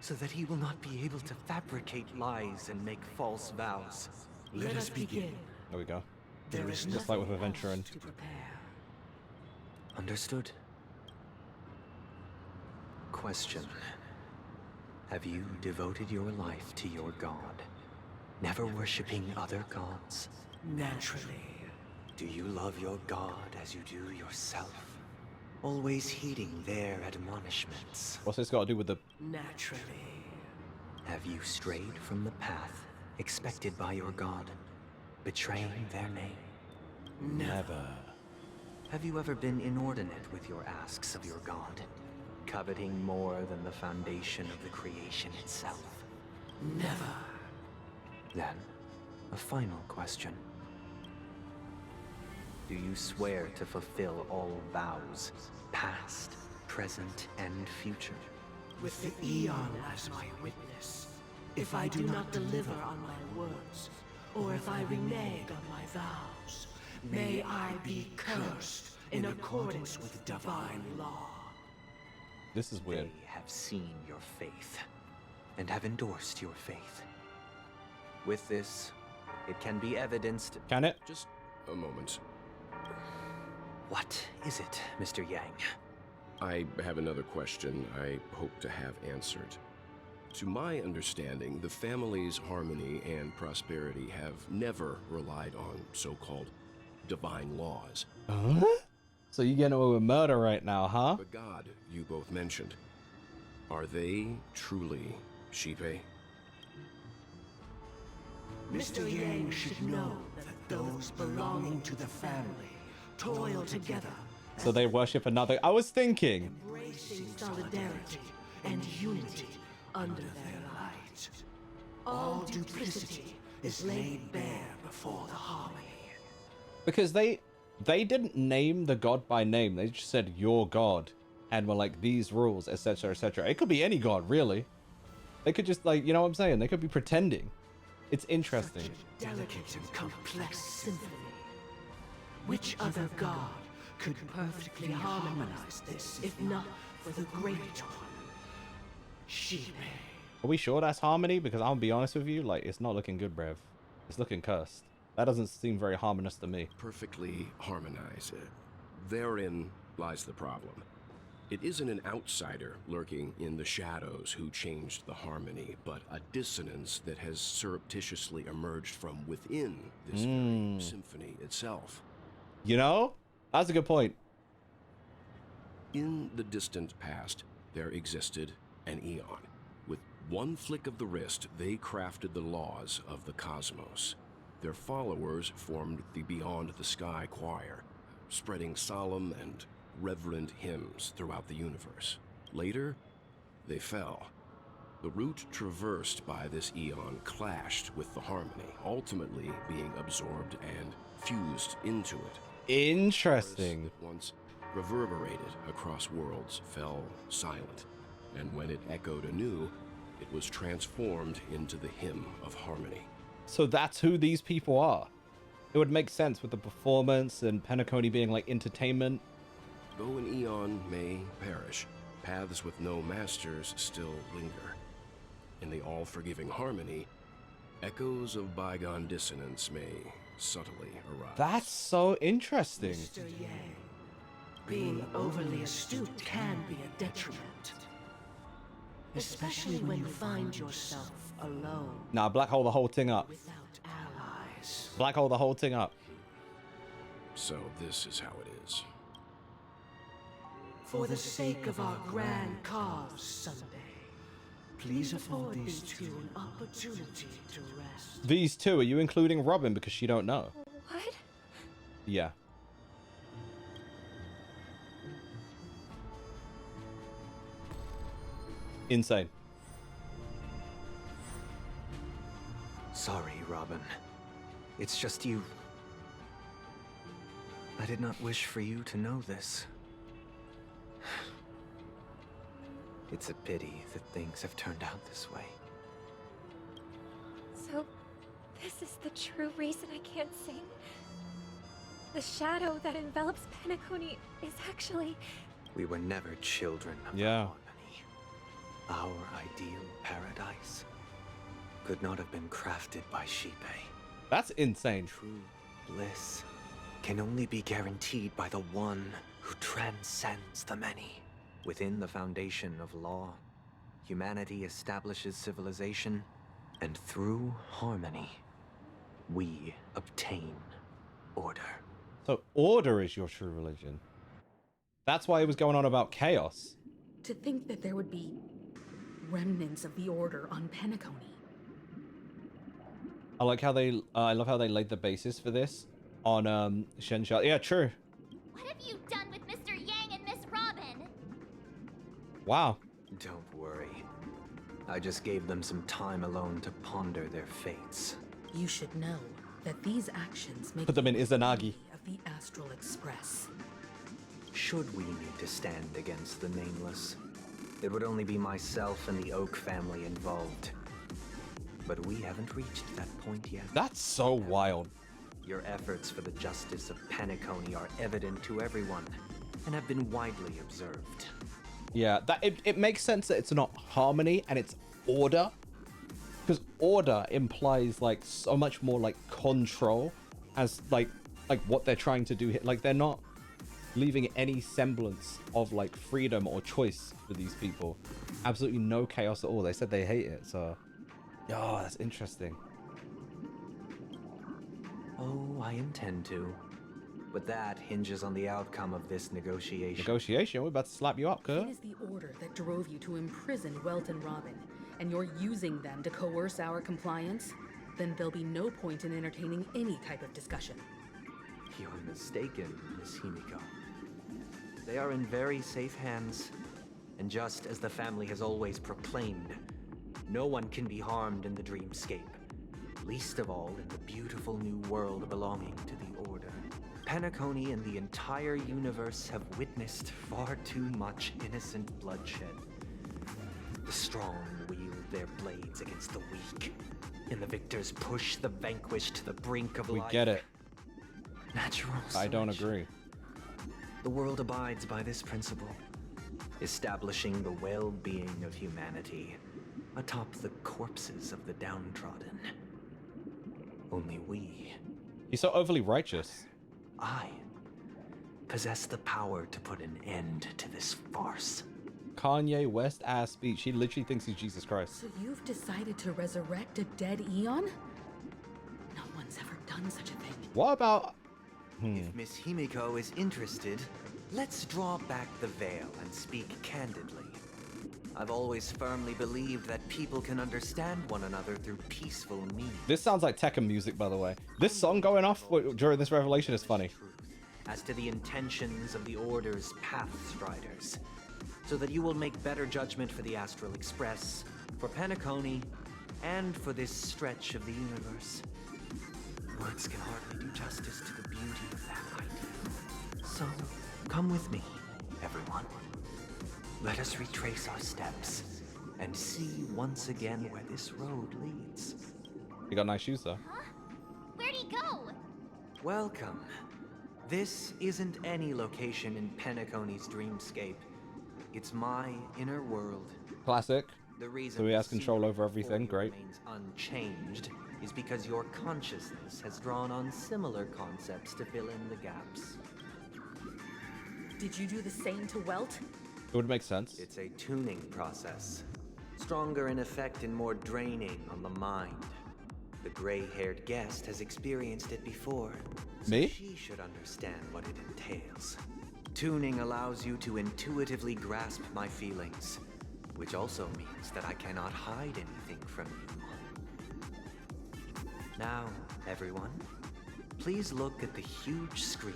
so that he will not be able to fabricate lies and make false vows. Let us begin. There we go. There is Just like with nothing adventuring. else to prepare. Understood. Question. Have you devoted your life to your god, never worshipping other gods? Naturally. Do you love your god as you do yourself? Always heeding their admonishments? What's this got to do with the... Naturally. Have you strayed from the path expected by your god, betraying their name? Never. Have you ever been inordinate with your asks of your god, coveting more than the foundation of the creation itself? Never. Then, a final question. Do you swear to fulfill all vows, past, present, and future? With the Eon as my witness, if I do not deliver on my words, or if I renege on my vows, may I be cursed in accordance with divine law. This is weird. They have seen your faith, and have endorsed your faith. With this, it can be evidenced... Can it? Just a moment. What is it, Mr. Yang? I have another question I hope to have answered. To my understanding, the family's harmony and prosperity have never relied on so-called divine laws. Huh? So you getting away with murder right now, huh? The god you both mentioned, are they truly Shipe? Mr. Yang should know that those belonging to the family toil together, So they worship another... I was thinking... embracing solidarity and unity under their light. All duplicity is laid bare before the harmony. Because they didn't name the god by name. They just said your god. And were like, these rules, etc., etc. It could be any god, really. They could just like, you know what I'm saying? They could be pretending. It's interesting. Such a delicate and complex symphony. Which other god could perfectly harmonize this, if not for the great one? Shipe. Are we sure that's harmony? Because I'll be honest with you, like, it's not looking good, bruv. It's looking cursed. That doesn't seem very harmonious to me. Perfectly harmonize. Therein lies the problem. It isn't an outsider lurking in the shadows who changed the harmony, but a dissonance that has surreptitiously emerged from within this very symphony itself. You know? That's a good point. In the distant past, there existed an Eon. With one flick of the wrist, they crafted the laws of the cosmos. Their followers formed the Beyond the Sky Choir, spreading solemn and reverent hymns throughout the universe. Later, they fell. The route traversed by this Eon clashed with the harmony, ultimately being absorbed and fused into it. Interesting. That once reverberated across worlds fell silent, and when it echoed anew, it was transformed into the hymn of harmony. So that's who these people are. It would make sense with the performance and Penacony being like entertainment. Though an Eon may perish, paths with no masters still linger. In the all-forgiving harmony, echoes of bygone dissonance may subtly arise. That's so interesting. Mr. Yang, being overly astute can be a detriment. Especially when you find yourself alone. Nah, black hole the whole thing up. Without allies. Black hole the whole thing up. So this is how it is. For the sake of our grand cause, Sunday, please afford these two an opportunity to rest. These two, are you including Robin because she don't know? What? Yeah. Insane. Sorry, Robin. It's just you. I did not wish for you to know this. It's a pity that things have turned out this way. So, this is the true reason I can't sing? The shadow that envelops Penacony is actually... We were never children of Yeah. harmony. Our ideal paradise could not have been crafted by Shipe. That's insane. True bliss can only be guaranteed by the one who transcends the many. Within the foundation of law, humanity establishes civilization, and through harmony, we obtain order. So order is your true religion. That's why it was going on about chaos. To think that there would be remnants of the Order on Penacony. I like how they, I love how they laid the basis for this on Shensha. Yeah, true. What have you done with Mr. Yang and Miss Robin? Wow. Don't worry. I just gave them some time alone to ponder their fates. You should know that these actions make Put them in you Izanagi. of the Astral Express. Should we need to stand against the Nameless, it would only be myself and the Oak family involved. But we haven't reached that point yet. That's so wild. Your efforts for the justice of Penacony are evident to everyone, and have been widely observed. Yeah, that it makes sense that it's not harmony and it's order. Because order implies like so much more like control as like what they're trying to do here. Like they're not leaving any semblance of like freedom or choice for these people. Absolutely no chaos at all. They said they hate it, so yeah, that's interesting. Oh, I intend to. But that hinges on the outcome of this negotiation. Negotiation? We're about to slap you up, It Kurt. is the Order that drove you to imprison Welt and Robin, and you're using them to coerce our compliance, then there'll be no point in entertaining any type of discussion. You're mistaken, Miss Himiko. They are in very safe hands, and just as the family has always proclaimed, no one can be harmed in the Dreamscape, least of all in the beautiful new world belonging to the Order. Penacony and the entire universe have witnessed far too much innocent bloodshed. The strong wield their blades against the weak, and the victors push the vanquished to the brink of We life. get it. Natural I don't selection. agree. The world abides by this principle, establishing the well-being of humanity atop the corpses of the downtrodden. Only we, He's so overly righteous. I, possess the power to put an end to this farce. Kanye West ass speech. He literally thinks he's Jesus Christ. So you've decided to resurrect a dead Eon? No one's ever done such a thing. What about... If Miss Himiko is interested, let's draw back the veil and speak candidly. I've always firmly believed that people can understand one another through peaceful means. This sounds like Tekken music, by the way. This song going off during this revelation is funny. As to the intentions of the Order's Pathstriders, so that you will make better judgment for the Astral Express, for Penacony, and for this stretch of the universe. Words can hardly do justice to the beauty of that idea. So, come with me, everyone. Let us retrace our steps and see once again where this road leads. You got nice shoes, though. Huh? Where'd he go? Welcome. This isn't any location in Penacony's Dreamscape. It's my inner world. Classic. The reason So he has the control secret over everything, before you great. remains unchanged is because your consciousness has drawn on similar concepts to fill in the gaps. Did you do the same to Welt? It would make sense. It's a tuning process. Stronger in effect and more draining on the mind. The gray-haired guest has experienced it before. So Me? she should understand what it entails. Tuning allows you to intuitively grasp my feelings, which also means that I cannot hide anything from you. Now, everyone, please look at the huge screen.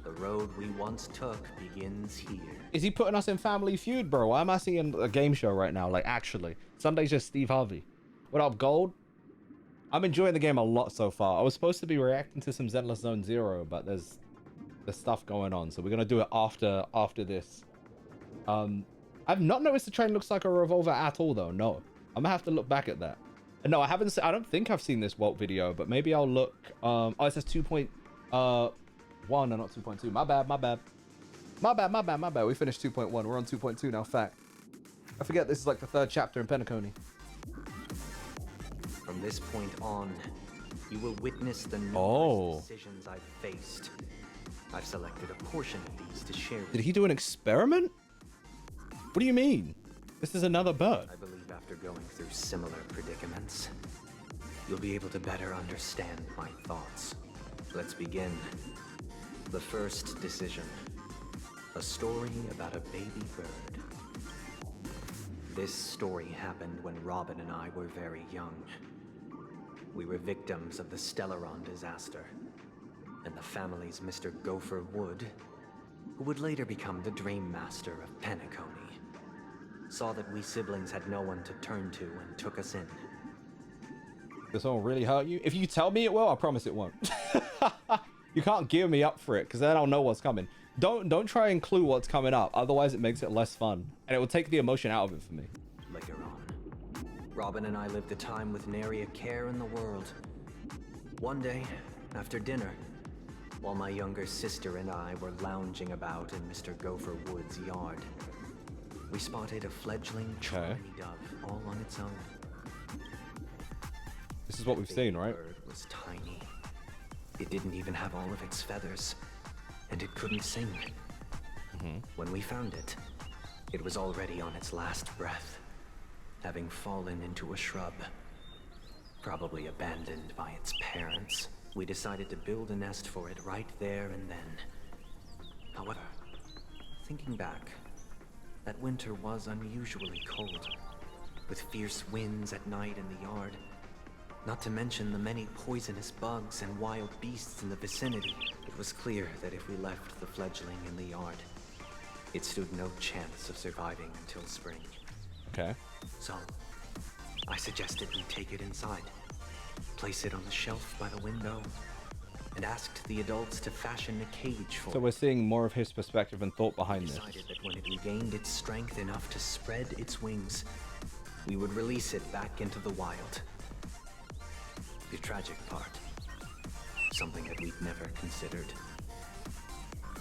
The road we once took begins here. Is he putting us in Family Feud, bro? Why am I seeing a game show right now? Like, actually. Sunday's just Steve Harvey. What up, Gold? I'm enjoying the game a lot so far. I was supposed to be reacting to some Zenless Zone Zero, but there's stuff going on. So we're going to do it after this. I've not noticed the train looks like a revolver at all, though. No. I'm going to have to look back at that. No, I haven't. I don't think I've seen this Walt video, but maybe I'll look. Oh, it says 2.1 and not 2.2. My bad. We finished 2.1. We're on 2.2 now. Fact. I forget this is like the 3rd chapter in Penacony. From this point on, you will witness the numerous decisions I've faced. I've selected a portion of these to share with Did he do an experiment? What do you mean? This is another bird. I believe after going through similar predicaments, you'll be able to better understand my thoughts. Let's begin. The first decision. A story about a baby bird. This story happened when Robin and I were very young. We were victims of the Stellaron disaster, and the family's Mr. Gopher Wood, who would later become the Dream Master of Penacony, saw that we siblings had no one to turn to and took us in. This won't really hurt you. If you tell me it will, I promise it won't. You can't gear me up for it, because then I'll know what's coming. Don't try and clue what's coming up, otherwise it makes it less fun, and it will take the emotion out of it for me. Later on, Robin and I lived a time with nary a care in the world. One day, after dinner, while my younger sister and I were lounging about in Mr. Gopher Wood's yard, we spotted a fledgling Charmony dove all on its own. This is what we've seen, right? The bird was tiny. It didn't even have all of its feathers, and it couldn't sing. When we found it, it was already on its last breath, having fallen into a shrub, probably abandoned by its parents. We decided to build a nest for it right there and then. However, thinking back, that winter was unusually cold, with fierce winds at night in the yard, not to mention the many poisonous bugs and wild beasts in the vicinity. It was clear that if we left the fledgling in the yard, it stood no chance of surviving until spring. Okay. So, I suggested we take it inside, place it on the shelf by the window, and asked the adults to fashion a cage for it. So we're seeing more of his perspective and thought behind this. Decided that when it regained its strength enough to spread its wings, we would release it back into the wild. The tragic part, something that we'd never considered,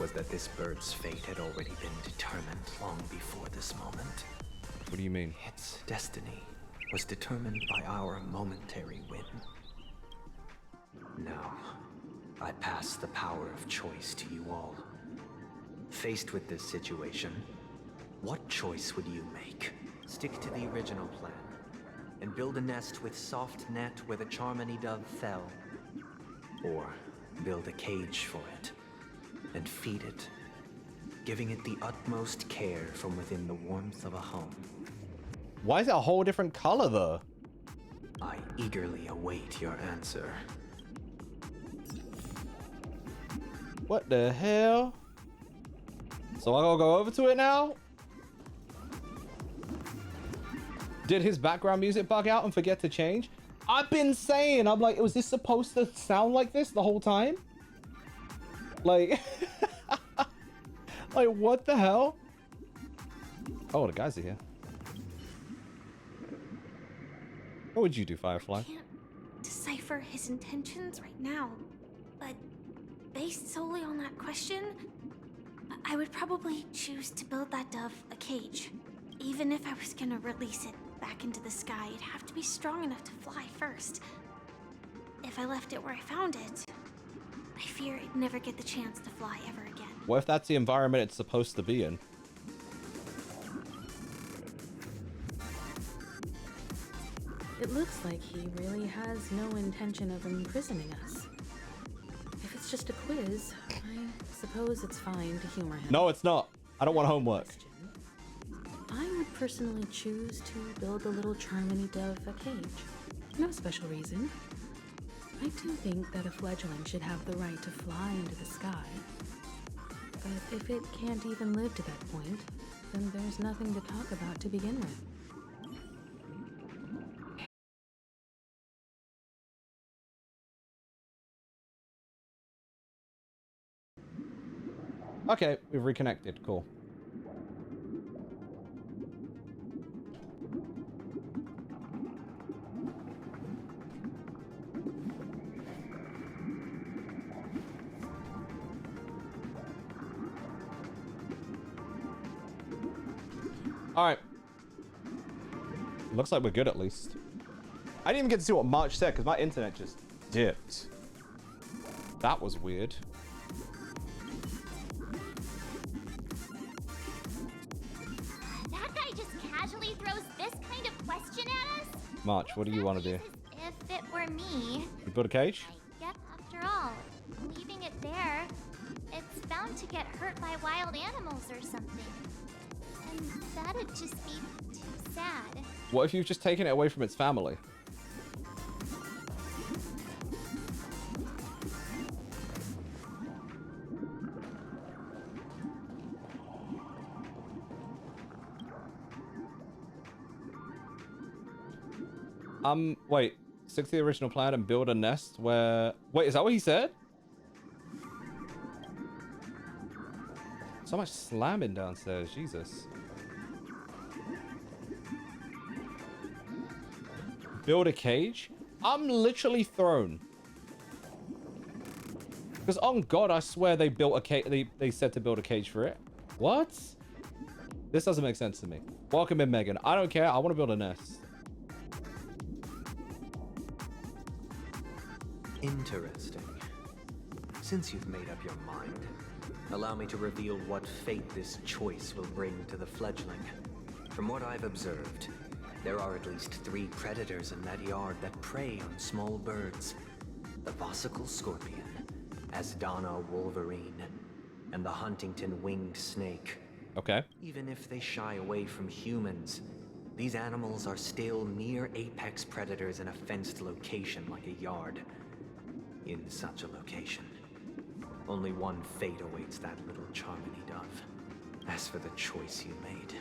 was that this bird's fate had already been determined long before this moment. What do you mean? Its destiny was determined by our momentary win. Now, I pass the power of choice to you all. Faced with this situation, what choice would you make? Stick to the original plan and build a nest with soft net where the Charmony dove fell, or build a cage for it and feed it, giving it the utmost care from within the warmth of a home. Why is it a whole different color though? I eagerly await your answer. What the hell? So I gotta go over to it now? Did his background music bug out and forget to change? I've been saying, I'm like, was this supposed to sound like this the whole time? Like, like what the hell? Oh, the guys are here. What would you do, Firefly? I can't decipher his intentions right now, but based solely on that question, I would probably choose to build that dove a cage. Even if I was gonna release it back into the sky, it'd have to be strong enough to fly first. If I left it where I found it, I fear it'd never get the chance to fly ever again. What if that's the environment it's supposed to be in? It looks like he really has no intention of imprisoning us. If it's just a quiz, I suppose it's fine to humor him. No, it's not. I don't want homework. I would personally choose to build the little Charmony dove a cage. No special reason. I do think that a fledgling should have the right to fly into the sky. But if it can't even live to that point, then there's nothing to talk about to begin with. Okay, we've reconnected. Cool. All right. Looks like we're good at least. I didn't even get to see what March said because my internet just dipped. That was weird. That guy just casually throws this kind of question at us? March, what do you want to do? If it were me, You build a cage? I guess after all, leaving it there, it's bound to get hurt by wild animals or something. And that'd just be too sad. What if you've just taken it away from its family? Wait. Stick to the original plan and build a nest where... Wait, is that what he said? So much slamming downstairs, Jesus. Build a cage? I'm literally thrown. Because on God, I swear they built a cage. They said to build a cage for it. What? This doesn't make sense to me. Welcome in, Megan. I don't care. I want to build a nest. Interesting. Since you've made up your mind, allow me to reveal what fate this choice will bring to the fledgling. From what I've observed, there are at least 3 predators in that yard that prey on small birds. The Vossicle scorpion, Asdana wolverine, and the Huntington winged snake. Okay. Even if they shy away from humans, these animals are still near apex predators in a fenced location like a yard. In such a location, only one fate awaits that little Charmony dove. As for the choice you made,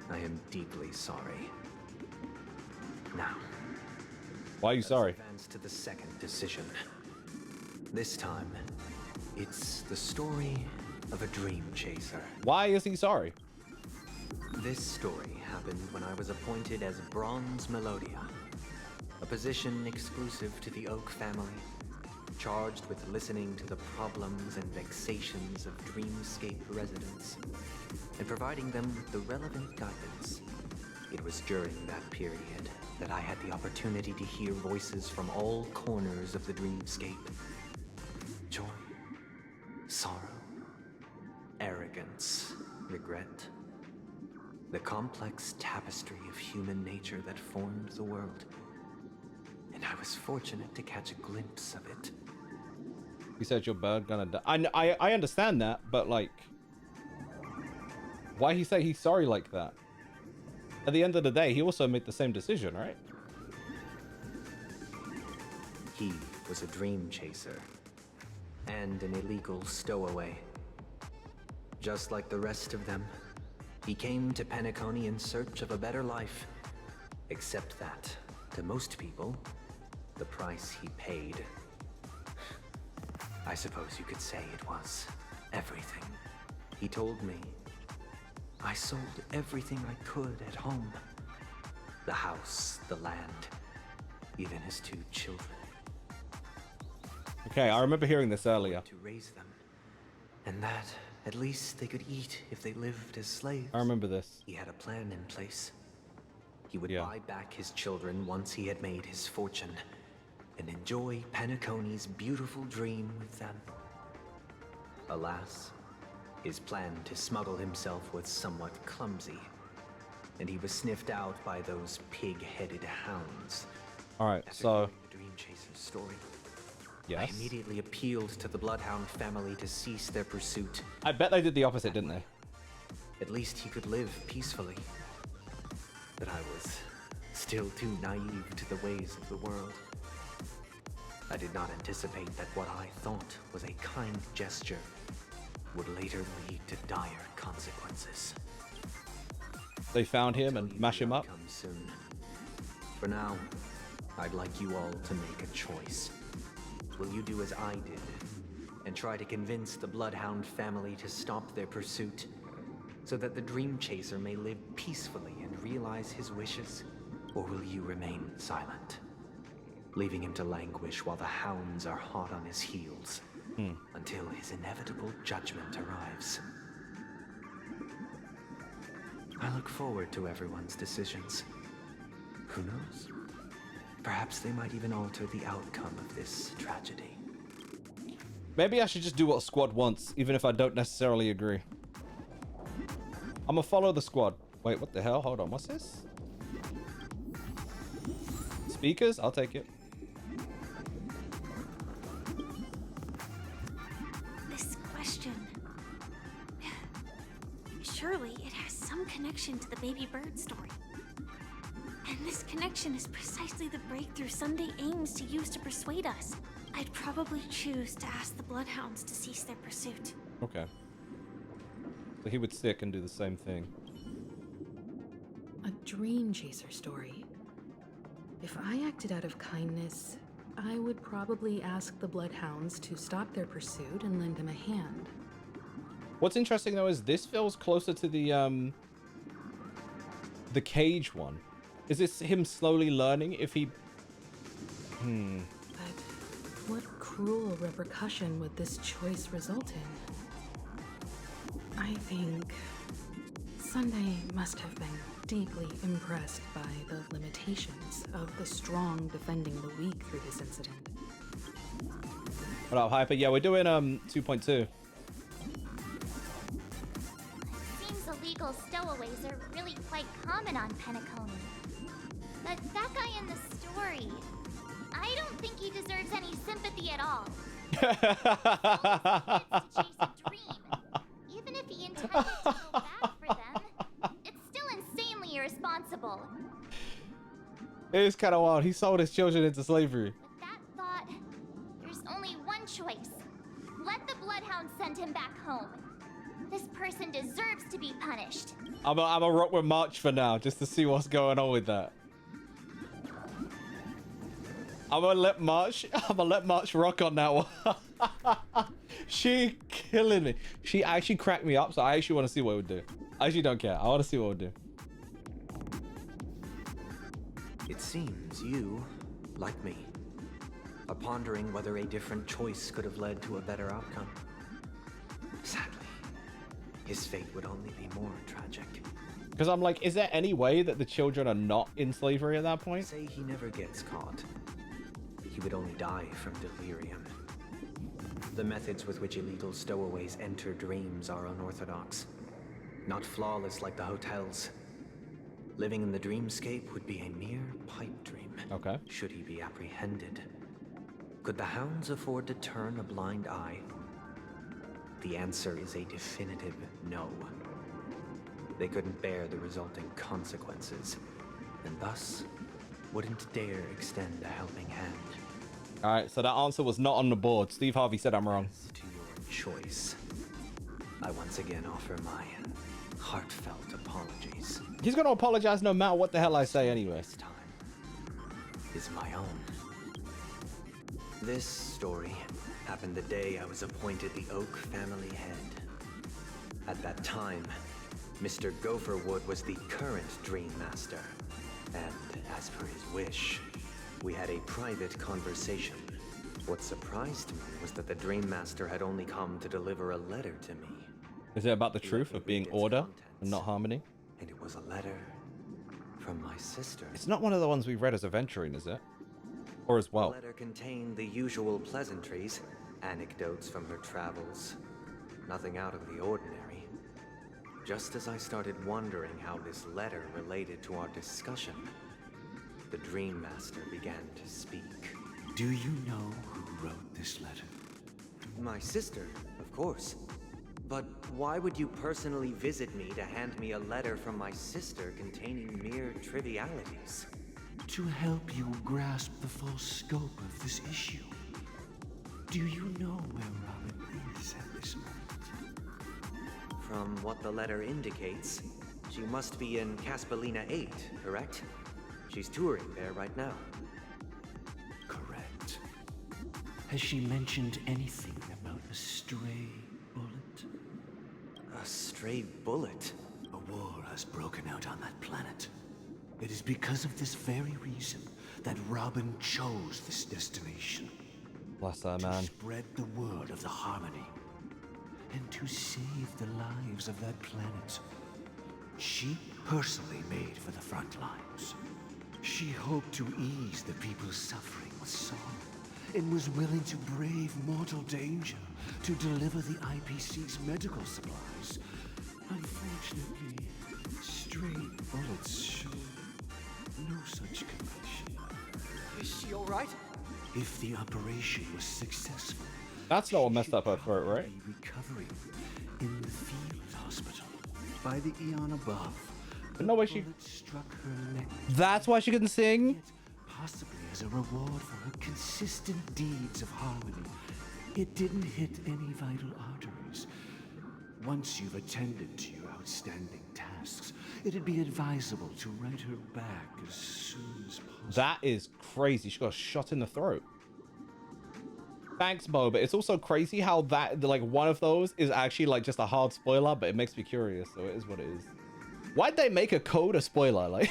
I am deeply sorry. Now, why are you sorry? Advance to the second decision. This time, it's the story of a dream chaser. Why is he sorry? This story happened when I was appointed as Bronze Melodia, a position exclusive to the Oak family, charged with listening to the problems and vexations of Dreamscape residents, and providing them with the relevant guidance. It was during that period that I had the opportunity to hear voices from all corners of the Dreamscape. Joy, sorrow, arrogance, regret. The complex tapestry of human nature that formed the world. And I was fortunate to catch a glimpse of it. You said your bird gonna die. I understand that, but like, why he say he's sorry like that? At the end of the day, he also made the same decision, right? He was a dream chaser and an illegal stowaway. Just like the rest of them, he came to Penacony in search of a better life. Except that, to most people, the price he paid, I suppose you could say it was everything. He told me I sold everything I could at home. The house, the land, even his 2 children. Okay, I remember hearing this earlier. To raise them. And that, at least they could eat if they lived as slaves. I remember this. He had a plan in place. He would buy back his children once he had made his fortune, and enjoy Penacony's beautiful dream with them. Alas, his plan to smuggle himself was somewhat clumsy, and he was sniffed out by those pig-headed hounds. All right, so the Dream Chaser's story. Yes. I immediately appealed to the Bloodhound family to cease their pursuit. I bet they did the opposite, didn't they? At least he could live peacefully. But I was still too naive to the ways of the world. I did not anticipate that what I thought was a kind gesture would later lead to dire consequences. They found him and mash him up. Come soon. For now, I'd like you all to make a choice. Will you do as I did and try to convince the Bloodhound family to stop their pursuit so that the Dream Chaser may live peacefully and realize his wishes? Or will you remain silent, leaving him to languish while the hounds are hot on his heels until his inevitable judgment arrives? I look forward to everyone's decisions. Who knows? Perhaps they might even alter the outcome of this tragedy. Maybe I should just do what squad wants, even if I don't necessarily agree. I'm gonna follow the squad. Wait, what the hell? Hold on, what's this? Speakers? I'll take it. This question... Surely it has some connection to the baby bird story. And this connection is precisely the breakthrough Sunday aims to use to persuade us. I'd probably choose to ask the Bloodhounds to cease their pursuit. Okay. So he would stick and do the same thing. A Dream Chaser story. If I acted out of kindness, I would probably ask the Bloodhounds to stop their pursuit and lend him a hand. What's interesting though is this feels closer to the cage one. Is this him slowly learning if he... But what cruel repercussion would this choice result in? I think Sunday must have been deeply impressed by the limitations of the strong defending the weak through this incident. What up, Hyper? Yeah, we're doing 2.2. Seems illegal stowaways are really quite common on Penacony. But that guy in the story, I don't think he deserves any sympathy at all. It's to chase a dream. Even if he intended to go back for them, it's still insanely irresponsible. It is kind of wild. He sold his children into slavery. With that thought, there's only one choice. Let the Bloodhound send him back home. This person deserves to be punished. I'm a rock with March for now, just to see what's going on with that. I'm gonna let March rock on that one. She killing me. She actually cracked me up, so I actually want to see what it would do. I actually don't care. I want to see what it would do. It seems you, like me, are pondering whether a different choice could have led to a better outcome. Sadly, his fate would only be more tragic. Because I'm like, is there any way that the children are not in slavery at that point? Say he never gets caught. He would only die from delirium. The methods with which illegal stowaways enter dreams are unorthodox. Not flawless like the hotels. Living in the dreamscape would be a mere pipe dream. Okay. Should he be apprehended? Could the hounds afford to turn a blind eye? The answer is a definitive no. They couldn't bear the resulting consequences, and thus wouldn't dare extend a helping hand. All right, so that answer was not on the board. Steve Harvey said I'm wrong. As to your choice, I once again offer my heartfelt apologies. He's gonna apologize no matter what the hell I say anyway. This time is my own. This story happened the day I was appointed the Oak family head. At that time, Mr. Gopherwood was the current Dream Master, and as per his wish, we had a private conversation. What surprised me was that the Dream Master had only come to deliver a letter to me. Is it about the truth of being order and not harmony? And it was a letter from my sister. It's not one of the ones we read as adventuring, is it? Or as well? The letter contained the usual pleasantries, anecdotes from her travels. Nothing out of the ordinary. Just as I started wondering how this letter related to our discussion, the Dream Master began to speak. Do you know who wrote this letter? My sister, of course. But why would you personally visit me to hand me a letter from my sister containing mere trivialities? To help you grasp the full scope of this issue. Do you know where Robin is at this moment? From what the letter indicates, she must be in Caspelina 8, correct? She's touring there right now. Correct. Has she mentioned anything about a stray bullet? A stray bullet? A war has broken out on that planet. It is because of this very reason that Robin chose this destination. Bless her, man. To spread the word of the Harmony. And to save the lives of that planet. She personally made for the front lines. She hoped to ease the people's suffering with song, and was willing to brave mortal danger to deliver the IPC's medical supplies. Unfortunately, stray bullets show no such connection. Is she alright? If the operation was successful, That's not what messed up her throat, right? be recovering in the field hospital by the eon above. But no way she... Bullet struck her neck. That's why she couldn't sing? Yet, possibly as a reward for her consistent deeds of harmony, it didn't hit any vital arteries. Once you've attended to your outstanding tasks, it'd be advisable to write her back as soon as possible. That is crazy. She got shot in the throat. Thanks, Bo, but it's also crazy how that, like, one of those is actually, like, just a hard spoiler, but it makes me curious, so it is what it is. Why'd they make a code a spoiler? Like,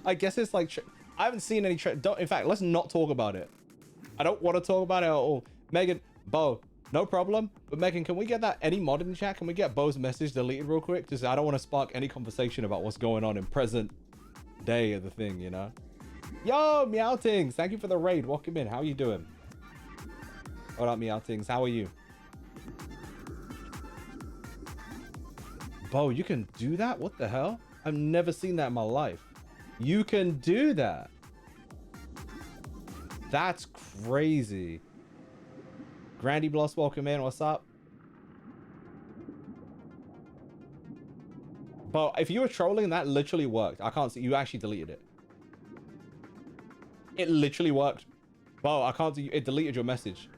I guess it's like, I haven't seen any, in fact, let's not talk about it. I don't want to talk about it at all. Megan, Bo, no problem. But Megan, can we get that, any mod in the chat? Can we get Bo's message deleted real quick? Just, I don't want to spark any conversation about what's going on in present day of the thing, you know? Yo, Meowtings, thank you for the raid. Welcome in. How you doing? What up, Meowtings? How are you? Bo, you can do that? What the hell? I've never seen that in my life. You can do that. That's crazy. Grandy Bloss, welcome in. What's up? Bo, if you were trolling, that literally worked. I can't see. You actually deleted it. It literally worked. Bo, I can't see. It deleted your message.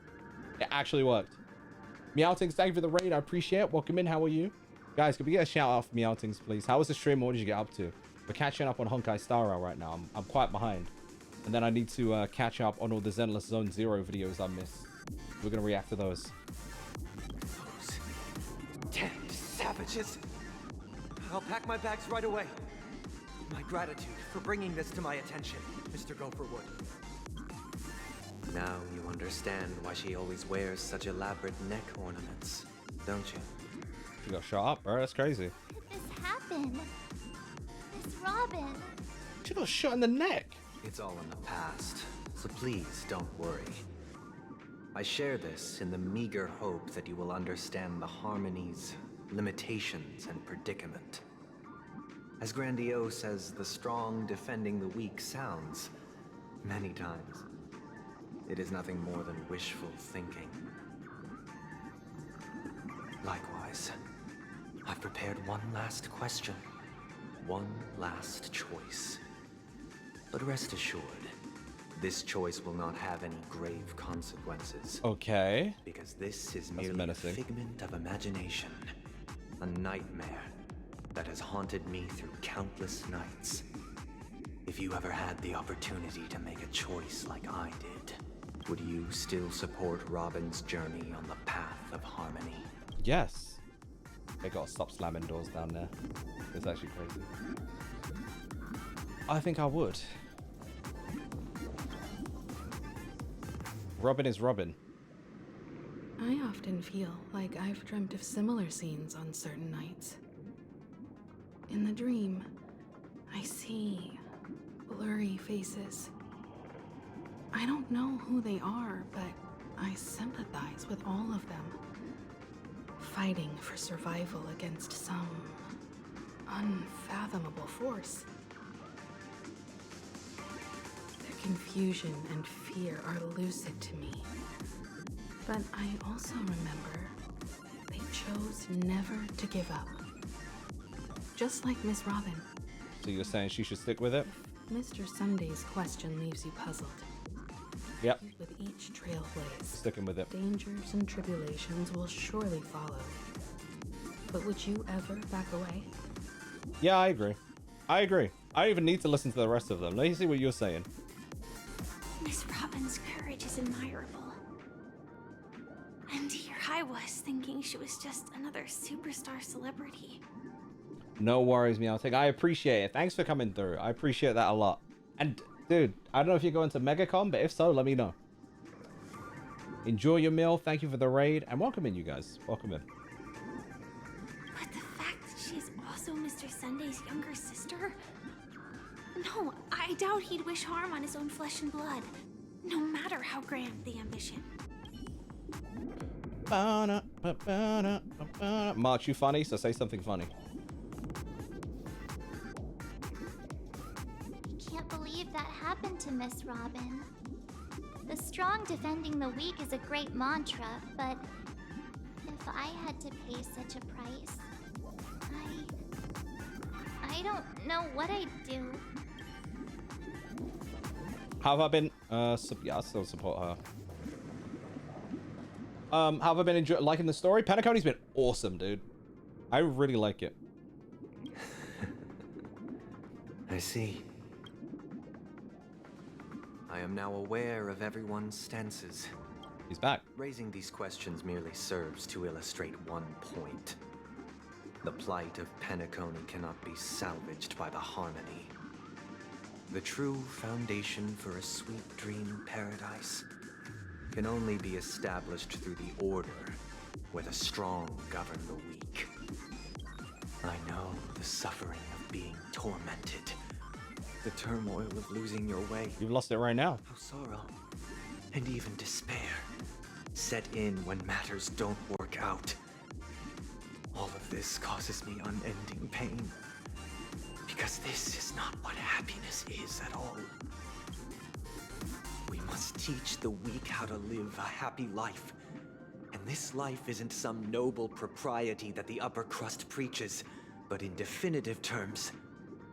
It actually worked. Meowtings, thank you for the raid. I appreciate it. Welcome in. How are you? Guys, could we get a shout out for Meowtings, please? How was the stream? What did you get up to? We're catching up on Honkai Star Rail right now. I'm quite behind. And then I need to catch up on all the Zenless Zone Zero videos I missed. We're going to react to those. Those damn savages. I'll pack my bags right away. My gratitude for bringing this to my attention, Mr. Gopherwood. Now you understand why she always wears such elaborate neck ornaments, don't you? You got shot up, bro. That's crazy. How did this happen? Miss Robin. She got shot in the neck. It's all in the past, so please don't worry. I share this in the meager hope that you will understand the Harmony's limitations and predicament. As grandiose as the strong defending the weak sounds, many times, it is nothing more than wishful thinking. Likewise, I've prepared one last question, one last choice. But rest assured, this choice will not have any grave consequences. Okay. Because this is That's merely a menacing. figment of imagination. A nightmare that has haunted me through countless nights. If you ever had the opportunity to make a choice like I did, would you still support Robin's journey on the path of harmony? Yes. They gotta stop slamming doors down there. It's actually crazy. I think I would. Robin is Robin. I often feel like I've dreamt of similar scenes on certain nights. In the dream, I see blurry faces. I don't know who they are, but I sympathize with all of them. Fighting for survival against some unfathomable force. There confusion and fear are lucid to me. But I also remember they chose never to give up. Just like Miss Robin. So you're saying she should stick with it? Mr. Sunday's question leaves you puzzled. Yep. With each trailblaze, Sticking with it. dangers and tribulations will surely follow. But would you ever back away? Yeah, I agree. I don't even need to listen to the rest of them. Let me see what you're saying. Miss Robin's courage is admirable. And here I was thinking she was just another superstar celebrity. No worries, Meowtic. I appreciate it. Thanks for coming through. I appreciate that a lot. And, dude, I don't know if you're going to MegaCon, but if so, let me know. Enjoy your meal. Thank you for the raid. And welcome in, you guys. Welcome in. But the fact that she's also Mr. Sunday's younger sister? No, I doubt he'd wish harm on his own flesh and blood. No matter how grand the ambition. March, you funny? So say something funny. Can't believe that happened to Miss Robin. The strong defending the weak is a great mantra, but if I had to pay such a price, I don't know what I'd do. How have I been? Yeah, I still support her. How have I been liking the story? Penacony's been awesome, dude. I really like it. I see. I am now aware of everyone's stances. He's back. Raising these questions merely serves to illustrate one point. The plight of Penacony cannot be salvaged by the harmony. The true foundation for a sweet dream paradise can only be established through the order, where the strong govern the weak. I know the suffering of being tormented, the turmoil of losing your way. You've lost it right now. How sorrow and even despair set in when matters don't work out. All of this causes me unending pain, because this is not what happiness is at all. We must teach the weak how to live a happy life. And this life isn't some noble propriety that the upper crust preaches, but in definitive terms,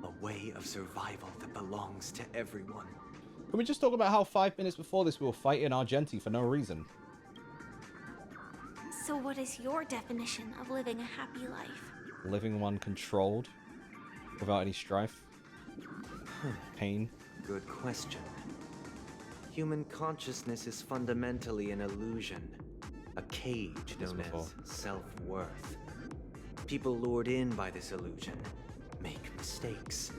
a way of survival that belongs to everyone. Can we just talk about how 5 minutes before this we were fighting Argenti for no reason? So what is your definition of living a happy life? Living one controlled, without any strife, pain. Good question. Human consciousness is fundamentally an illusion, a cage known as self-worth. People lured in by this illusion make mistakes,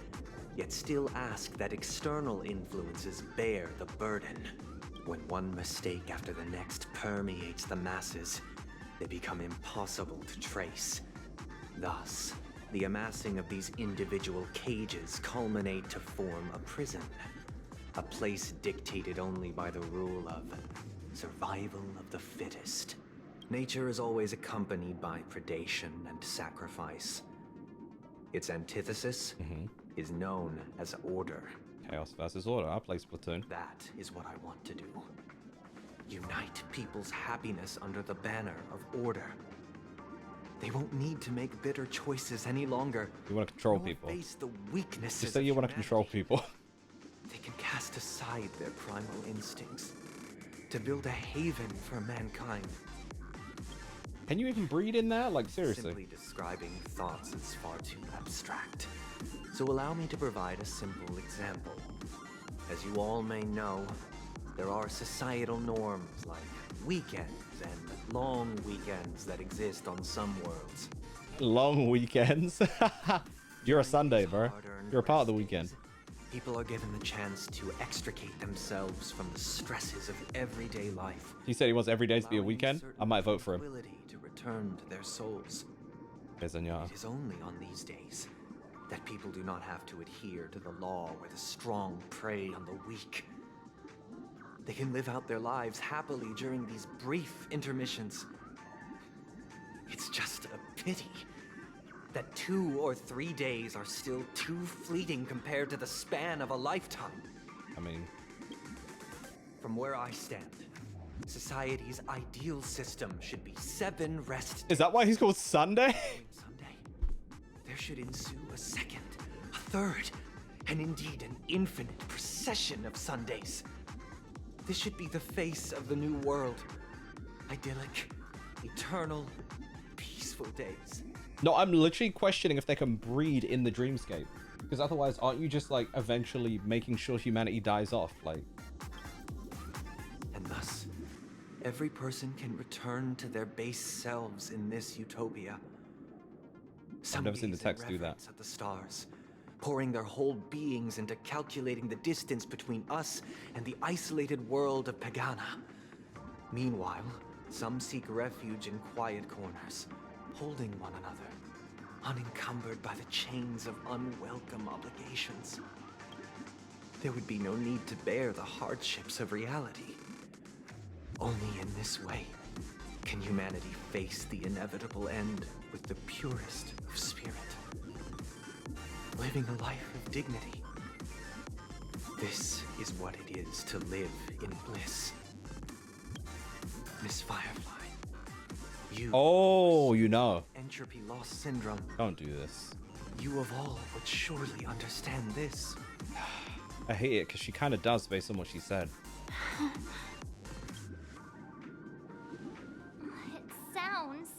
yet still ask that external influences bear the burden. When one mistake after the next permeates the masses, they become impossible to trace. Thus, the amassing of these individual cages culminate to form a prison. A place dictated only by the rule of survival of the fittest. Nature is always accompanied by predation and sacrifice. Its antithesis is known as order. Chaos versus order. I play Splatoon. That is what I want to do. Unite people's happiness under the banner of order. They won't need to make bitter choices any longer. You want to control people. Face the weaknesses. Just say you want to control people. They can cast aside their primal instincts to build a haven for mankind. Can you even breed in there? Like, seriously. Simply describing thoughts is far too abstract. So allow me to provide a simple example. As you all may know, there are societal norms like weekends and long weekends that exist on some worlds. Long weekends? You're a Sunday, bro. You're a part of the weekend. People are given the chance to extricate themselves from the stresses of everyday life. He said he wants every day to be a weekend. I might vote for him. To return to their souls. It is only on these days that people do not have to adhere to the law where the strong prey on the weak. They can live out their lives happily during these brief intermissions. It's just a pity that 2 or 3 days are still too fleeting compared to the span of a lifetime. I mean, from where I stand, society's ideal system should be 7 rest Is that why he's called Sunday? Sunday, there should ensue a second, a third, and indeed an infinite procession of Sundays. This should be the face of the new world. Idyllic, eternal, peaceful days. No, I'm literally questioning if they can breed in the Dreamscape. Because otherwise, aren't you just like eventually making sure humanity dies off? Like, And thus, every person can return to their base selves in this utopia. I've never seen the text do that. At the stars, pouring their whole beings into calculating the distance between us and the isolated world of Pagana. Meanwhile, some seek refuge in quiet corners, holding one another, unencumbered by the chains of unwelcome obligations. There would be no need to bear the hardships of reality. Only in this way can humanity face the inevitable end with the purest of spirit, living a life of dignity. This is what it is to live in bliss. Miss Firefly, you... oh, you know. Entropy loss syndrome. Don't do this. You of all would surely understand this. I hate it because she kind of does based on what she said. It sounds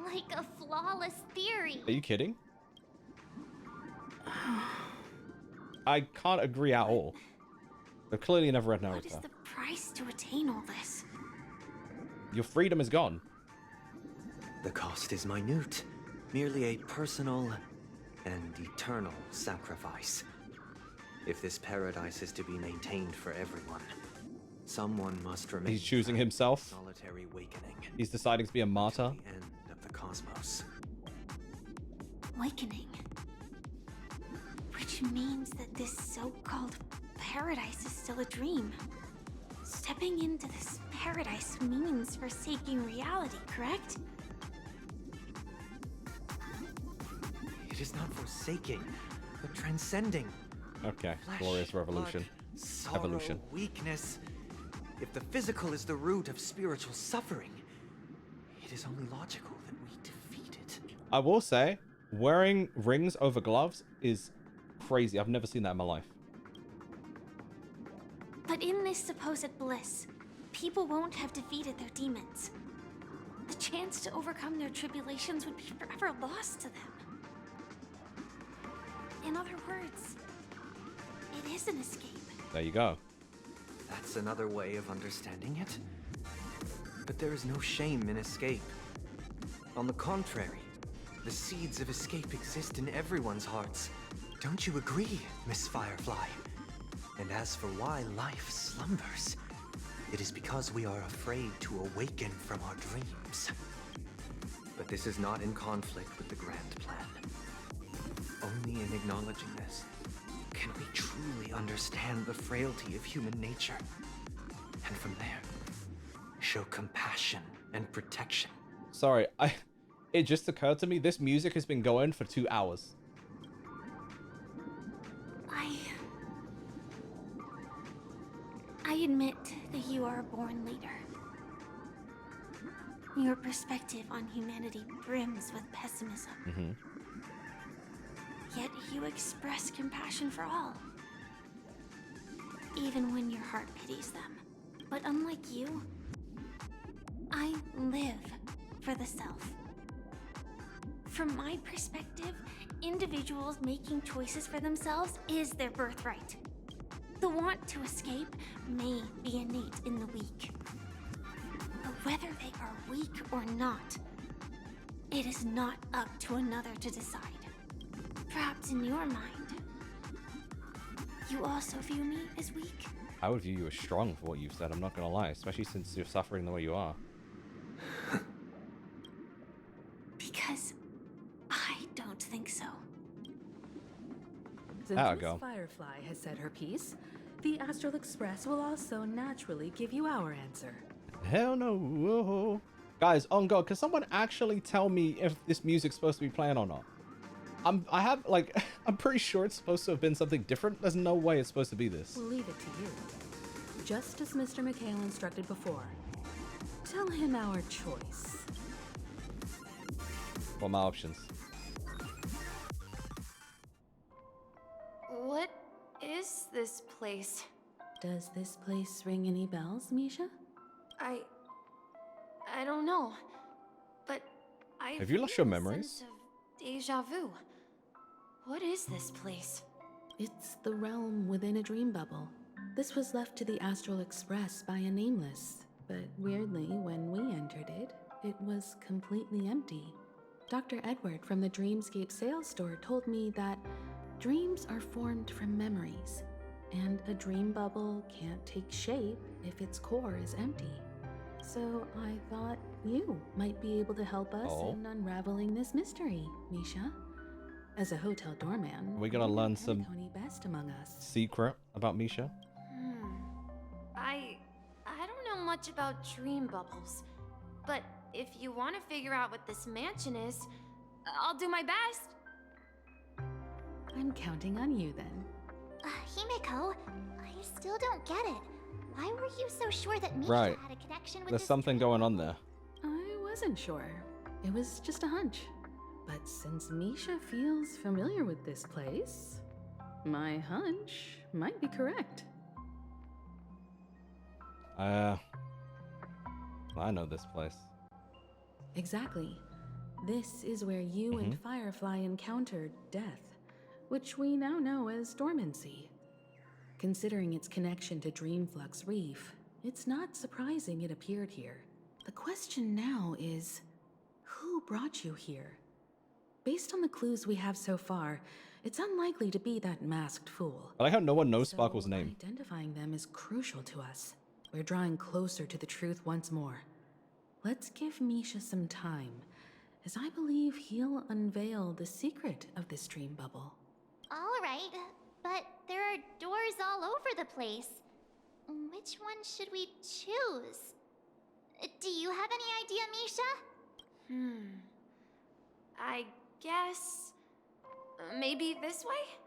like a flawless theory. Are you kidding? I can't agree at all. I've clearly never read What is Naruto. the price to attain all this? Your freedom is gone. The cost is minute, merely a personal and eternal sacrifice. If this paradise is to be maintained for everyone, someone must remain. He's choosing himself. Solitary awakening. He's deciding to be a martyr. The end of the cosmos. Awakening. Which means that this so-called paradise is still a dream. Stepping into this paradise means forsaking reality, correct? It is not forsaking, but transcending. Okay, Flesh, glorious revolution. blood, sorrow, Evolution. weakness. If the physical is the root of spiritual suffering, it is only logical that we defeat it. I will say, wearing rings over gloves is crazy. I've never seen that in my life. But in this supposed bliss, people won't have defeated their demons. The chance to overcome their tribulations would be forever lost to them. In other words, it is an escape. There you go. That's another way of understanding it. But there is no shame in escape. On the contrary, the seeds of escape exist in everyone's hearts. Don't you agree, Miss Firefly? And as for why life slumbers, it is because we are afraid to awaken from our dreams. But this is not in conflict with the grand plan. Only in acknowledging this can we truly understand the frailty of human nature. And from there, show compassion and protection. Sorry, it just occurred to me this music has been going for 2 hours. I admit that you are a born leader. Your perspective on humanity brims with pessimism. Yet you express compassion for all. Even when your heart pities them. But unlike you, I live for the self. From my perspective, individuals making choices for themselves is their birthright. The want to escape may be innate in the weak. But whether they are weak or not, it is not up to another to decide. Perhaps in your mind, you also view me as weak? I would view you as strong for what you've said, I'm not gonna lie, especially since you're suffering the way you are. Because I don't think so. Since There we Miss go. Firefly has said her piece, the Astral Express will also naturally give you our answer. Hell no. Whoa. Guys, on God, can someone actually tell me if this music's supposed to be playing or not? I'm pretty sure it's supposed to have been something different. There's no way it's supposed to be this. We'll leave it to you. just as Mr. McHale instructed before. Tell him our choice. What are my options? What is this place? Does this place ring any bells, Misha? I don't know. But I Have you lost feel your a memories? sense of deja vu. What is this place? It's the realm within a dream bubble. This was left to the Astral Express by a nameless, but weirdly, when we entered it, it was completely empty. Dr. Edward from the Dreamscape sales store told me that dreams are formed from memories, and a dream bubble can't take shape if its core is empty. So I thought you might be able to help us in unraveling this mystery, Misha. As a hotel doorman, We're gonna learn some Penacony best among us. secret about Misha. I don't know much about dream bubbles, but if you want to figure out what this mansion is, I'll do my best. I'm counting on you then. Himeko, I still don't get it. Why were you so sure that Misha Right. had a connection with There's this something going on there. I wasn't sure. It was just a hunch. But since Misha feels familiar with this place, my hunch might be correct. I know this place. Exactly. This is where you and Firefly encountered death, which we now know as dormancy. Considering its connection to Dreamflux Reef, it's not surprising it appeared here. The question now is, who brought you here? Based on the clues we have so far, it's unlikely to be that masked fool. I like how no one knows Sparkle's name. Identifying them is crucial to us. We're drawing closer to the truth once more. Let's give Misha some time, as I believe he'll unveil the secret of this dream bubble. All right, but there are doors all over the place. Which one should we choose? Do you have any idea, Misha? I guess maybe this way?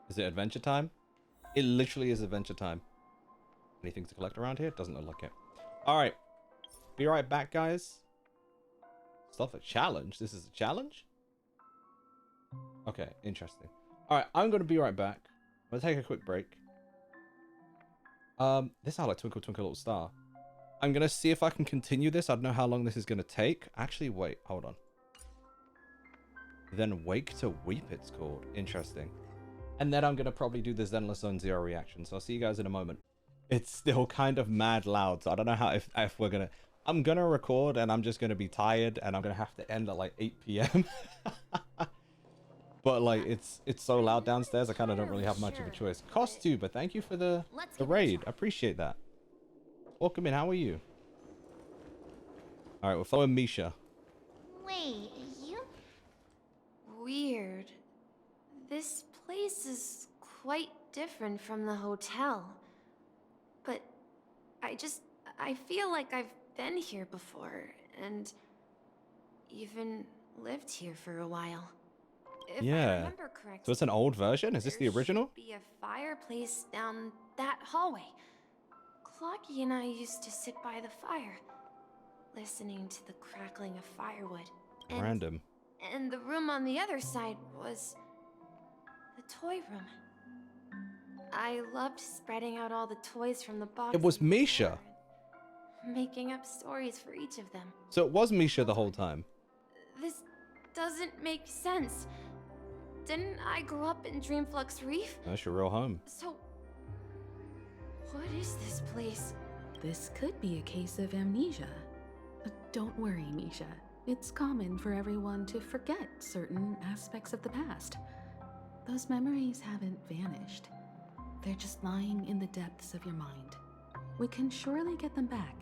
Is it adventure time? It literally is adventure time. Anything to collect around here? Doesn't look like it. Alright. Be right back, guys. Stuff a challenge? This is a challenge? Okay, interesting. Alright, I'm going to be right back. I'm going to take a quick break. This sounds like Twinkle Twinkle Little Star. I'm going to see if I can continue this. I don't know how long this is going to take. Actually, wait. Hold on. Then Wake to Weep, it's called. Interesting. And then I'm going to probably do the Zenless Zone Zero reaction. So I'll see you guys in a moment. It's still kind of mad loud. So I don't know how if we're going to... I'm going to record and I'm just going to be tired. And I'm going to have to end at like 8 p.m. But like, it's so loud downstairs. I kind of don't really have much of a choice. Cost too, but thank you for the raid. I appreciate that. Welcome in. How are you? All right, we're following Misha. Wait, you? Weird. This place is quite different from the hotel. But I feel like I've been here before and even lived here for a while. If I remember correctly, So it's an old version? Is this the original? There should be a fireplace down that hallway. Clocky and I used to sit by the fire, listening to the crackling of firewood. Random. And the room on the other side was the toy room. I loved spreading out all the toys from the box. It was Misha. Making up stories for each of them. So it was Misha the whole time. This doesn't make sense. Didn't I grow up in Dreamflux Reef? That's your real home. So, what is this place? This could be a case of amnesia. But don't worry, Misha. It's common for everyone to forget certain aspects of the past. Those memories haven't vanished. They're just lying in the depths of your mind. We can surely get them back.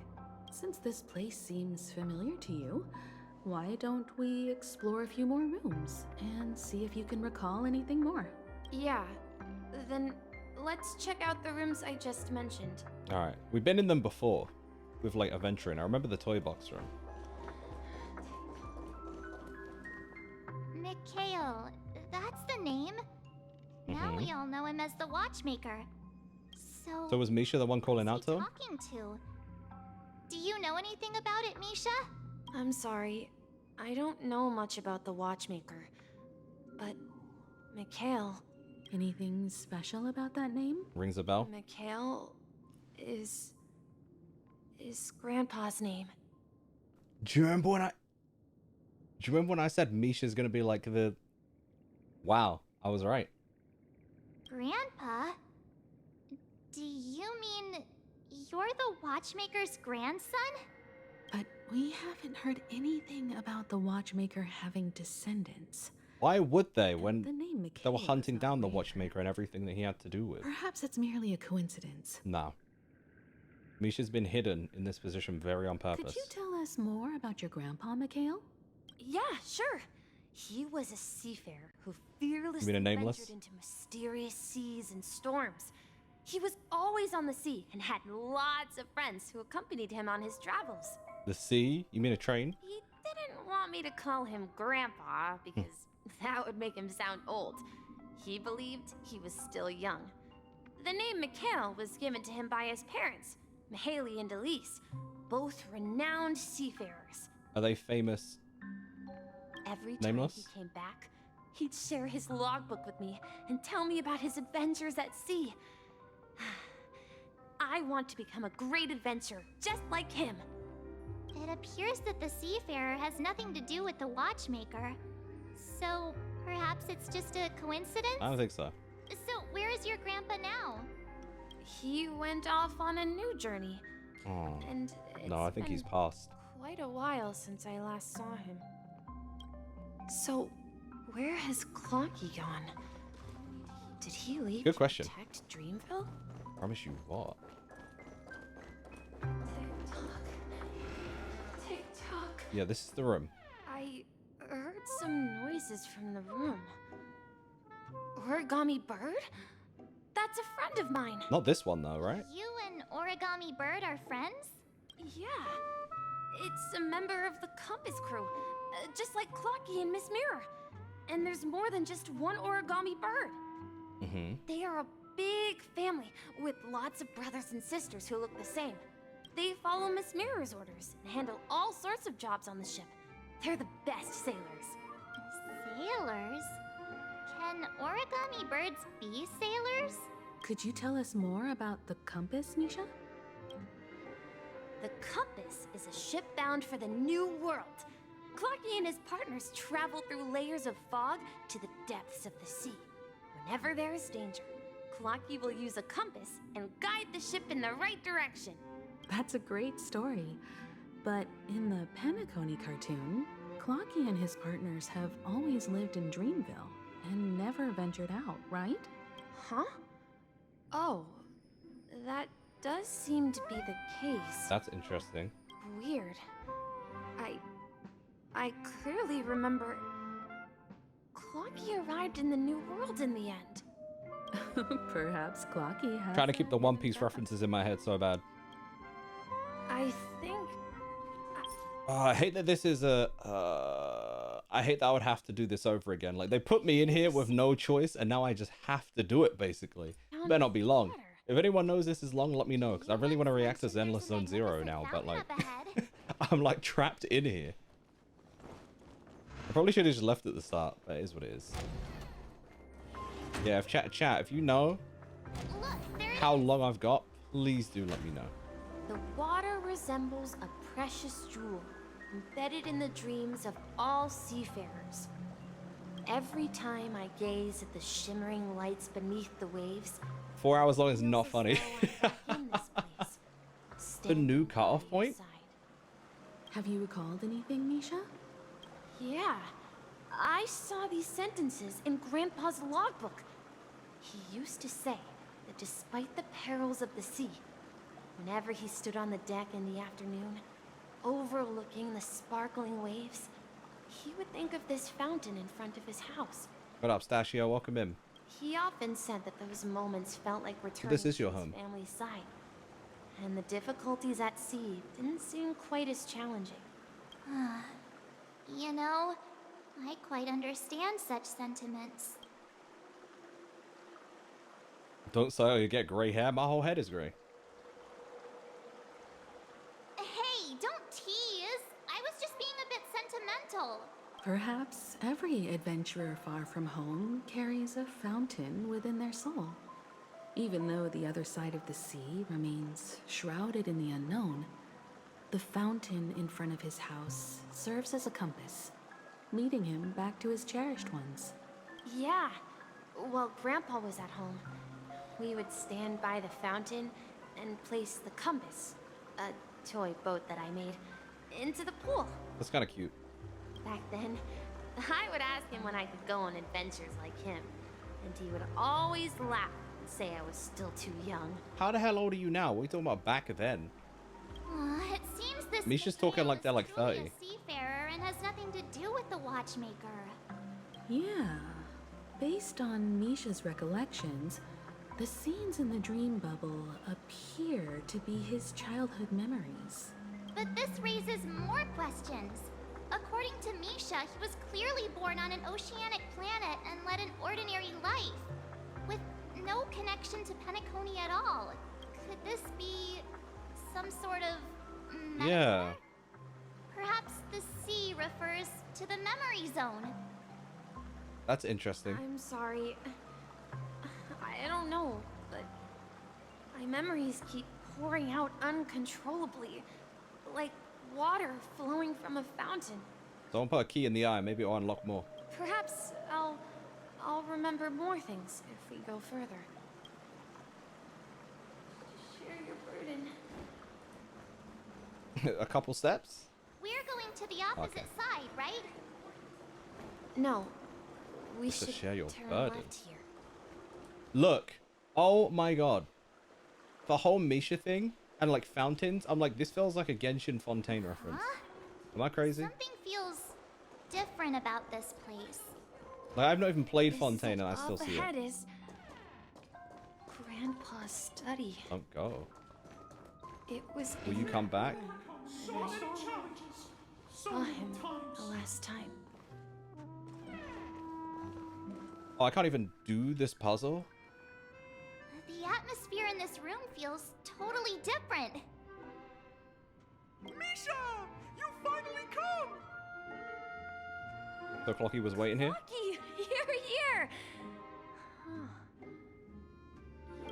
Since this place seems familiar to you, why don't we explore a few more rooms and see if you can recall anything more? Yeah, then let's check out the rooms I just mentioned. Alright, we've been in them before with like adventuring. I remember the toy box room. Mikhail, that's the name. Now we all know him as the watchmaker. So was Misha the one calling out who's he to him? talking to? Do you know anything about it, Misha? I'm sorry. I don't know much about the watchmaker. But Mikhail. Anything special about that name? Rings a bell. Mikhail is Grandpa's name. Do you remember when I said Misha's gonna be like the... Wow, I was right. Grandpa? Do you mean you're the watchmaker's grandson? But we haven't heard anything about the watchmaker having descendants. Why would they The when name they Mikhail were is hunting not down the rare. watchmaker and everything that he had to do with? Perhaps it's merely a coincidence. No. Misha's been hidden in this position very on purpose. Could you tell us more about your grandpa, Mikhail? Yeah, sure. He was a seafarer who fearlessly You mean a nameless? ventured into mysterious seas and storms. He was always on the sea and had lots of friends who accompanied him on his travels. The sea? You mean a train? He didn't want me to call him Grandpa because that would make him sound old. He believed he was still young. The name Mikhail was given to him by his parents, Mihaly and Elise, both renowned seafarers. Are they famous? Every time Nameless? he came back, he'd share his logbook with me and tell me about his adventures at sea. I want to become a great adventurer, just like him. It appears that the seafarer has nothing to do with the watchmaker. So, perhaps it's just a coincidence? I don't think so. So, where is your grandpa now? He went off on a new journey. Oh. And No, I think he's passed. quite a while since I last saw him. So, where has Clocky gone? Did he leave Good to question. protect Dreamville? Promise you what? Tick-tock. Yeah, this is the room. I heard some noises from the room. Origami Bird? That's a friend of mine. Not this one though, right? You and Origami Bird are friends? Yeah. It's a member of the Compass crew, just like Clocky and Miss Mirror. And there's more than just one Origami Bird. Mm-hmm. They are a big family with lots of brothers and sisters who look the same. They follow Miss Mirror's orders and handle all sorts of jobs on the ship. They're the best sailors. Sailors? Can Origami Birds be sailors? Could you tell us more about the compass, Misha? The Compass is a ship bound for the New World. Clocky and his partners travel through layers of fog to the depths of the sea. Whenever there is danger, Clocky will use a compass and guide the ship in the right direction. That's a great story. But in the Penacony cartoon, Clocky and his partners have always lived in Dreamville and never ventured out, right? Huh? Oh, that does seem to be the case. That's interesting. Weird. I clearly remember Clocky arrived in the New World in the end. Perhaps Clocky has. Trying to keep the One Piece references in my head so bad. I think I hate that this is a... I hate that I would have to do this over again. Like, they put me in here with no choice, and now I just have to do it, basically. It better not be long. If anyone knows this is long, let me know, because I really want to react to Zenless Zone Zero now, but, like... I'm, like, trapped in here. I probably should have just left at the start, but it is what it is. Yeah, if chat, if you know how long I've got, please do let me know. The water resembles a precious jewel, embedded in the dreams of all seafarers. Every time I gaze at the shimmering lights beneath the waves, 4 hours long is not funny. in this place, The new cutoff point? Have you recalled anything, Misha? Yeah, I saw these sentences in Grandpa's logbook. He used to say that despite the perils of the sea, whenever he stood on the deck in the afternoon, overlooking the sparkling waves, he would think of this fountain in front of his house. What up, Stashio? Welcome in. He often said that those moments felt like returning This is to your his home. family's side, and the difficulties at sea didn't seem quite as challenging. You know, I quite understand such sentiments. Don't say, oh, you get gray hair. My whole head is gray. Hey, don't tease. I was just being a bit sentimental. Perhaps every adventurer far from home carries a fountain within their soul. Even though the other side of the sea remains shrouded in the unknown, the fountain in front of his house serves as a compass, leading him back to his cherished ones. Yeah. While Grandpa was at home, we would stand by the fountain and place the compass, a toy boat that I made, into the pool. That's kind of cute. Back then, I would ask him when I could go on adventures like him, and he would always laugh and say I was still too young. How the hell old are you now? What are you talking about back then? It seems this Misha's talking like they're like truly 30. a seafarer and has nothing to do with the watchmaker. Yeah. Based on Misha's recollections, the scenes in the dream bubble appear to be his childhood memories. But this raises more questions. According to Misha, he was clearly born on an oceanic planet and led an ordinary life, with no connection to Penacony at all. Could this be some sort of metaphor? Yeah. Perhaps the sea refers to the memory zone. That's interesting. I'm sorry. I don't know, but my memories keep pouring out uncontrollably, like water flowing from a fountain. Someone put a key in the eye. Maybe it'll unlock more. Perhaps I'll remember more things if we go further. Share your burden. A couple steps? We're going to the opposite side, right? No, we Just to should share your turn burden. left here. Look. Oh my god. The whole Misha thing and like fountains. I'm like, this feels like a Genshin Fontaine reference. Huh? Am I crazy? Something feels different about this place. Like, I've not even played This Fontaine and I up still see ahead it. is Grandpa's study. Don't go. It was. Will you come back? I saw him the last time. Oh, I can't even do this puzzle? The atmosphere in this room feels totally different. Misha! You finally come! So Clocky was waiting here? Lucky, you're here.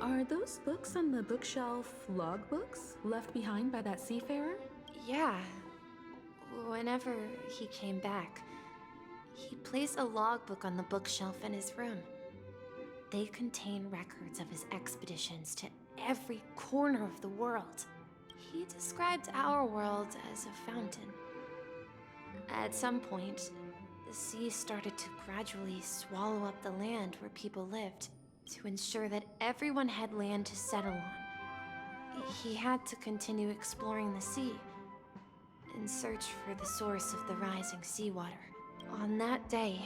Are those books on the bookshelf logbooks left behind by that seafarer? Yeah. Whenever he came back, he placed a logbook on the bookshelf in his room. They contain records of his expeditions to every corner of the world. He described our world as a fountain. At some point, the sea started to gradually swallow up the land where people lived to ensure that everyone had land to settle on. He had to continue exploring the sea in search for the source of the rising seawater. On that day,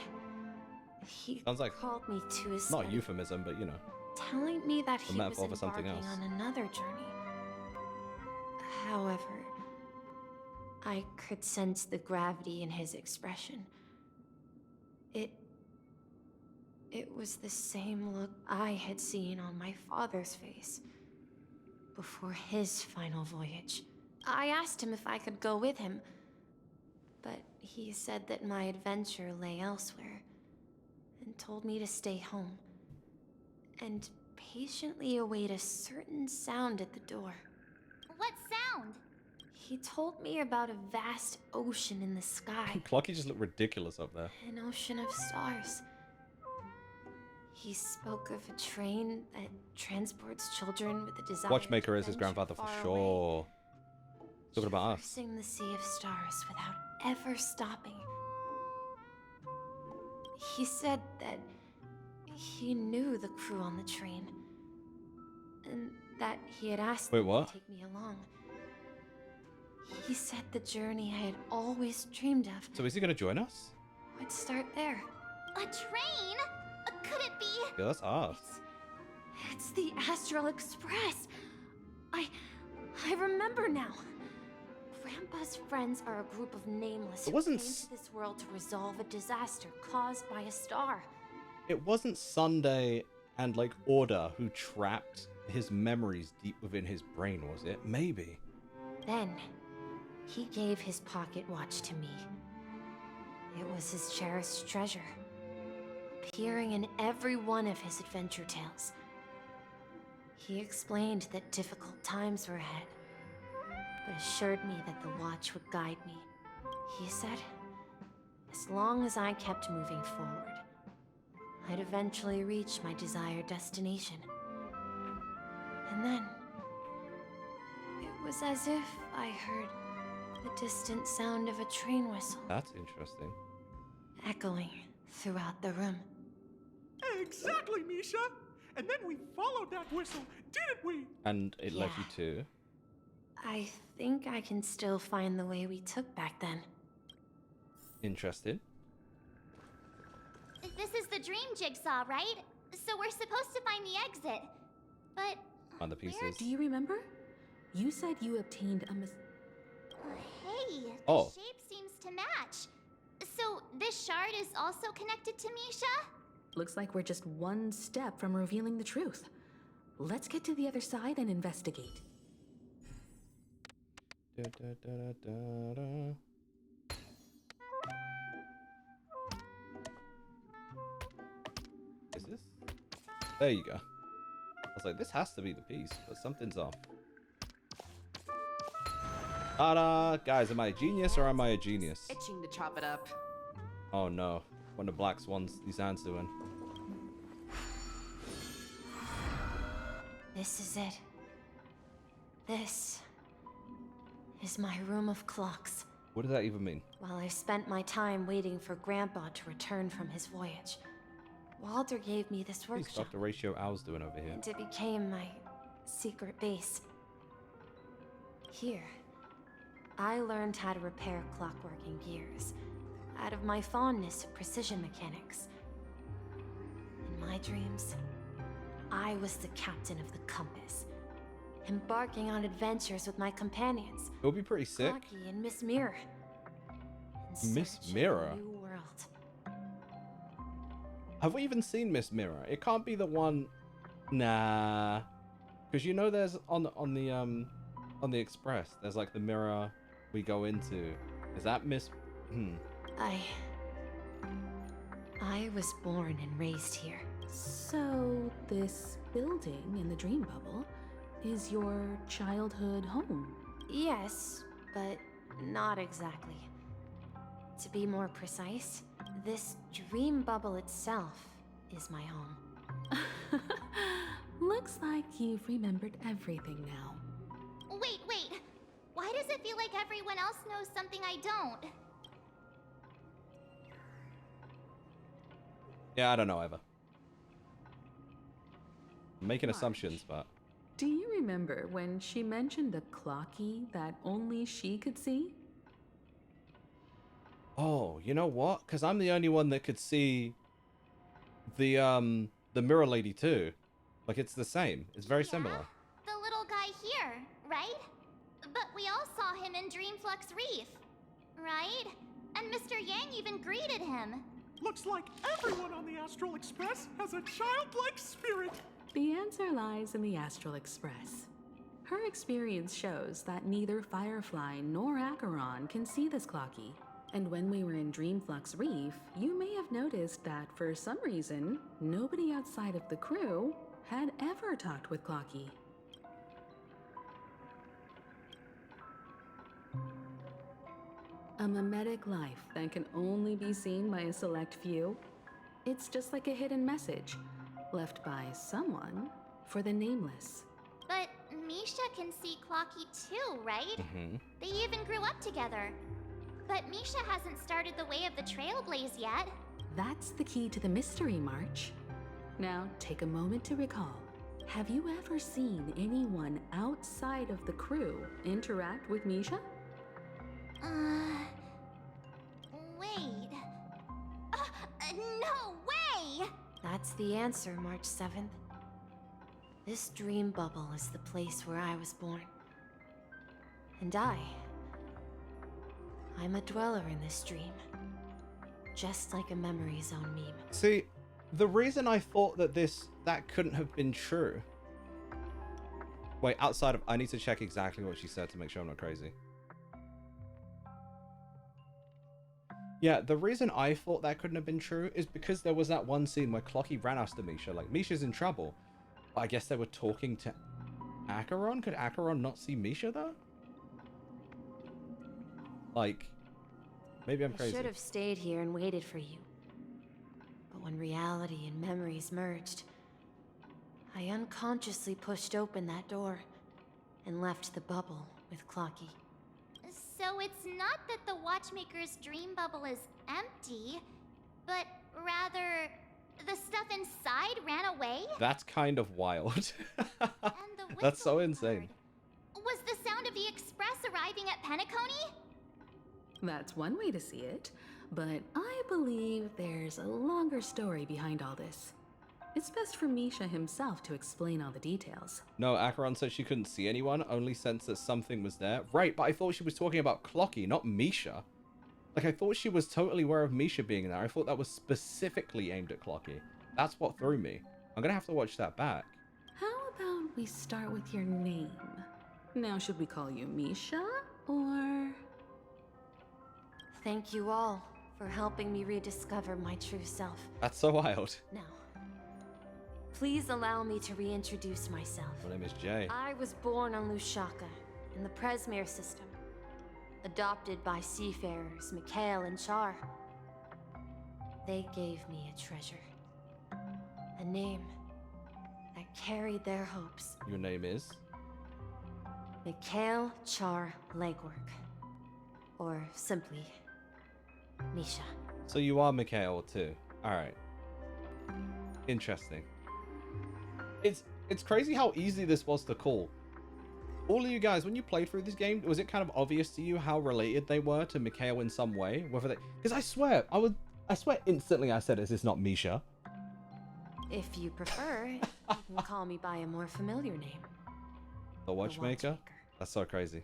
he Sounds like called me to his not a study, euphemism, but you know. telling me that A he was metaphor for something embarking else. on another journey. However, I could sense the gravity in his expression. It was the same look I had seen on my father's face before his final voyage. I asked him if I could go with him, but he said that my adventure lay elsewhere and told me to stay home and patiently await a certain sound at the door. What sound? He told me about a vast ocean in the sky, Clocky just looked ridiculous up there. an ocean of stars. He spoke of a train that transports children with a desire Watchmaker to is his venture grandfather for far sure. away, Talking about us. traversing the sea of stars without ever stopping. He said that he knew the crew on the train, and that he had asked Wait, them what? to take me along. He said the journey I had always dreamed of So is he gonna join us? would start there. A train? Could it be? Yeah, that's us. It's the Astral Express. I remember now. Grandpa's friends are a group of nameless It who wasn't came s- to this world to resolve a disaster caused by a star. It wasn't Sunday and like Order who trapped his memories deep within his brain, was it? Maybe. Then, he gave his pocket watch to me. It was his cherished treasure, appearing in every one of his adventure tales. He explained that difficult times were ahead, but assured me that the watch would guide me. He said, as long as I kept moving forward, I'd eventually reach my desired destination. And then, it was as if I heard the distant sound of a train whistle. That's interesting. Echoing throughout the room. Exactly, Misha! And then we followed that whistle, didn't we? And it led you to... I think I can still find the way we took back then. Interested. This is the dream jigsaw, right? So we're supposed to find the exit. But Find the pieces. Do you remember? You said you obtained a hey, the Oh. shape seems to match. So this shard is also connected to Misha? Looks like we're just one step from revealing the truth. Let's get to the other side and investigate. Da, da, da, da, da. Is this? There you go. I was like, this has to be the piece, but something's off. Ta-da! Guys, am I a genius or am I a genius? Itching to chop it up. Oh no. One of the black swans these hands doing. This is it. This is my room of clocks. What does that even mean? While I spent my time waiting for Grandpa to return from his voyage, Walter gave me this What's workshop, Dr. Ratio Owl's doing over here? and it became my secret base. Here, I learned how to repair clockworking gears out of my fondness of precision mechanics. In my dreams, I was the captain of the compass, embarking on adventures with my companions, It would be pretty sick. Clocky and Miss Mirror. in Miss search of a Mirror? new world. Have we even seen Miss Mirror? It can't be the one. Nah, because you know there's on the Express. There's like the mirror we go into. Is that Miss? I was born and raised here. So, this building in the dream bubble is your childhood home? Yes, but not exactly. To be more precise, this dream bubble itself is my home. Looks like you've remembered everything now. Wait. Why does it feel like everyone else knows something I don't? Yeah, I don't know either. I'm making assumptions, but Do you remember when she mentioned the clocky that only she could see? oh, you know what? Because I'm the only one that could see the mirror lady too. Like it's the same. It's very similar. The little guy here, right? But we all saw him in Dreamflux Reef, right? And Mr. Yang even greeted him. Looks like everyone on the Astral Express has a childlike spirit. The answer lies in the Astral Express. Her experience shows that neither Firefly nor Acheron can see this clocky. And when we were in Dreamflux Reef, you may have noticed that for some reason, nobody outside of the crew had ever talked with Clocky. A mimetic life that can only be seen by a select few. It's just like a hidden message, left by someone for the nameless. But Misha can see Clocky too, right? They even grew up together. But Misha hasn't started the way of the Trailblaze yet. That's the key to the mystery, March. Now, take a moment to recall. Have you ever seen anyone outside of the crew interact with Misha? Wait. No way! That's the answer, March 7th. This dream bubble is the place where I was born. And I'm a dweller in this dream. Just like a memory zone meme. See, The reason I thought that that couldn't have been true. Wait, outside of, I need to check exactly what she said to make sure I'm not crazy. Yeah, the reason I thought that couldn't have been true is because there was that one scene where Clocky ran after Misha. Like, Misha's in trouble. But I guess they were talking to Acheron? Could Acheron not see Misha, though? Like, maybe I'm crazy. I should have stayed here and waited for you. But when reality and memories merged, I unconsciously pushed open that door and left the bubble with Clocky. So it's not that the watchmaker's dream bubble is empty, but rather the stuff inside ran away? That's kind of wild. And the That's so whistle insane. heard. Was the sound of the express arriving at Penacony? That's one way to see it, but I believe there's a longer story behind all this. It's best for Misha himself to explain all the details. No, Acheron said she couldn't see anyone, only sensed that something was there. Right, but I thought she was talking about Clocky, not Misha. Like, I thought she was totally aware of Misha being there. I thought that was specifically aimed at Clocky. That's what threw me. I'm gonna have to watch that back. How about we start with your name? Now, should we call you Misha, or... Thank you all for helping me rediscover my true self. That's so wild. Now, please allow me to reintroduce myself. My name is Jay. I was born on Lushaka, in the Presmere system. Adopted by seafarers Mikhail and Char. They gave me a treasure. A name that carried their hopes. Your name is? Mikhail Char Legwork. Or simply, Misha. So you are Mikhail too. Alright. Interesting. It's crazy how easy this was to call. All of you guys, when you played through this game, was it kind of obvious to you how related they were to Mikhail in some way? Whether they... Because I swear instantly I said, is this not Misha? If you prefer, you can call me by a more familiar name. The Watchmaker? That's so crazy.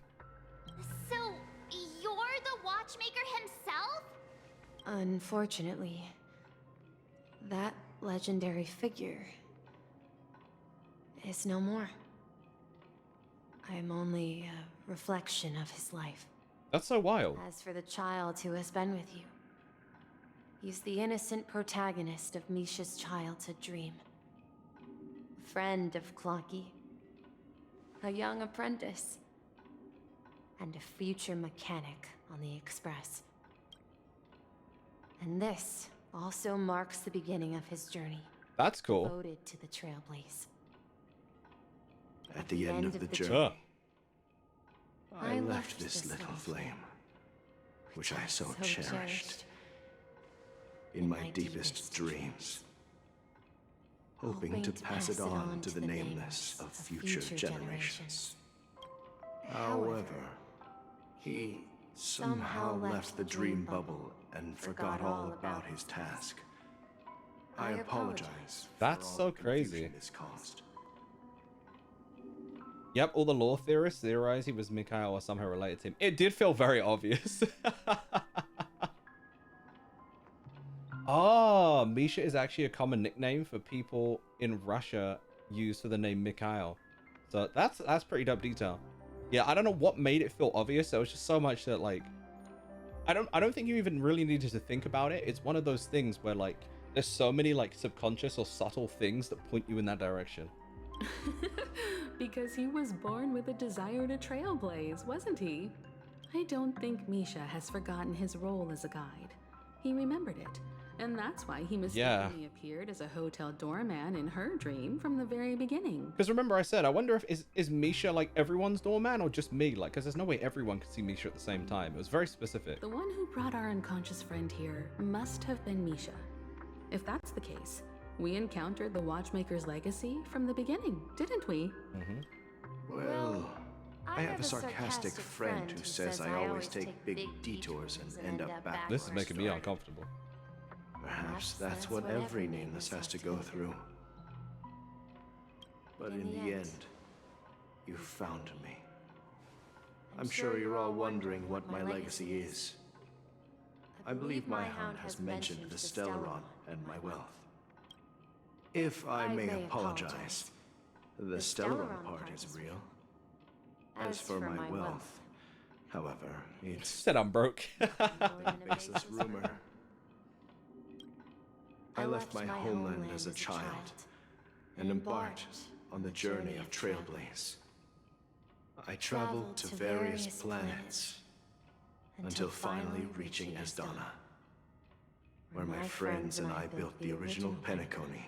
So, you're the watchmaker himself? Unfortunately, that legendary figure is no more. I'm only a reflection of his life. That's so wild. As for the child who has been with you, he's the innocent protagonist of Misha's childhood dream. A friend of Clocky, a young apprentice, and a future mechanic on the Express. And this also marks the beginning of his journey. That's cool. Devoted to the Trailblaze. At the end of the journey, I left this this little little flame, which I so cherished, in my deepest dreams, hoping to pass it on to the nameless of future generations. However, he somehow left the dream bubble and forgot all about his task. I apologize. That's for so all the crazy. confusion this caused. Yep, all the lore theorists theorize he was Mikhail or somehow related to him. It did feel very obvious. Oh, Misha is actually a common nickname for people in Russia used for the name Mikhail. So that's pretty dope detail. Yeah, I don't know what made it feel obvious. There was just so much that, like, I don't think you even really needed to think about it. It's one of those things where, like, there's so many, like, subconscious or subtle things that point you in that direction. Because he was born with a desire to trailblaze, wasn't he? I don't think Misha has forgotten his role as a guide. He remembered it, and that's why he mistakenly appeared as a hotel doorman in her dream from the very beginning. Because remember I said, I wonder if is Misha like everyone's doorman or just me? Like, because there's no way everyone could see Misha at the same time. It was very specific. The one who brought our unconscious friend here must have been Misha. If that's the case, we encountered the Watchmaker's legacy from the beginning, didn't we? Well, I have a sarcastic friend who says I always take big detours and end up back. This is making me uncomfortable. Perhaps that's what every nameless has to go through. But in the end, you found me. I'm sure you're all wondering what my legacy is. I believe my hound has mentioned the Stellaron and my wealth. If I may may apologize, the Stellaron part is real. As for my wealth, however, it's Said I'm broke. a baseless rumor. I left my homeland as a child and embarked on the journey of Trailblaze. I traveled to various planets until finally reaching Esdana, where my friends and I built the original Penacony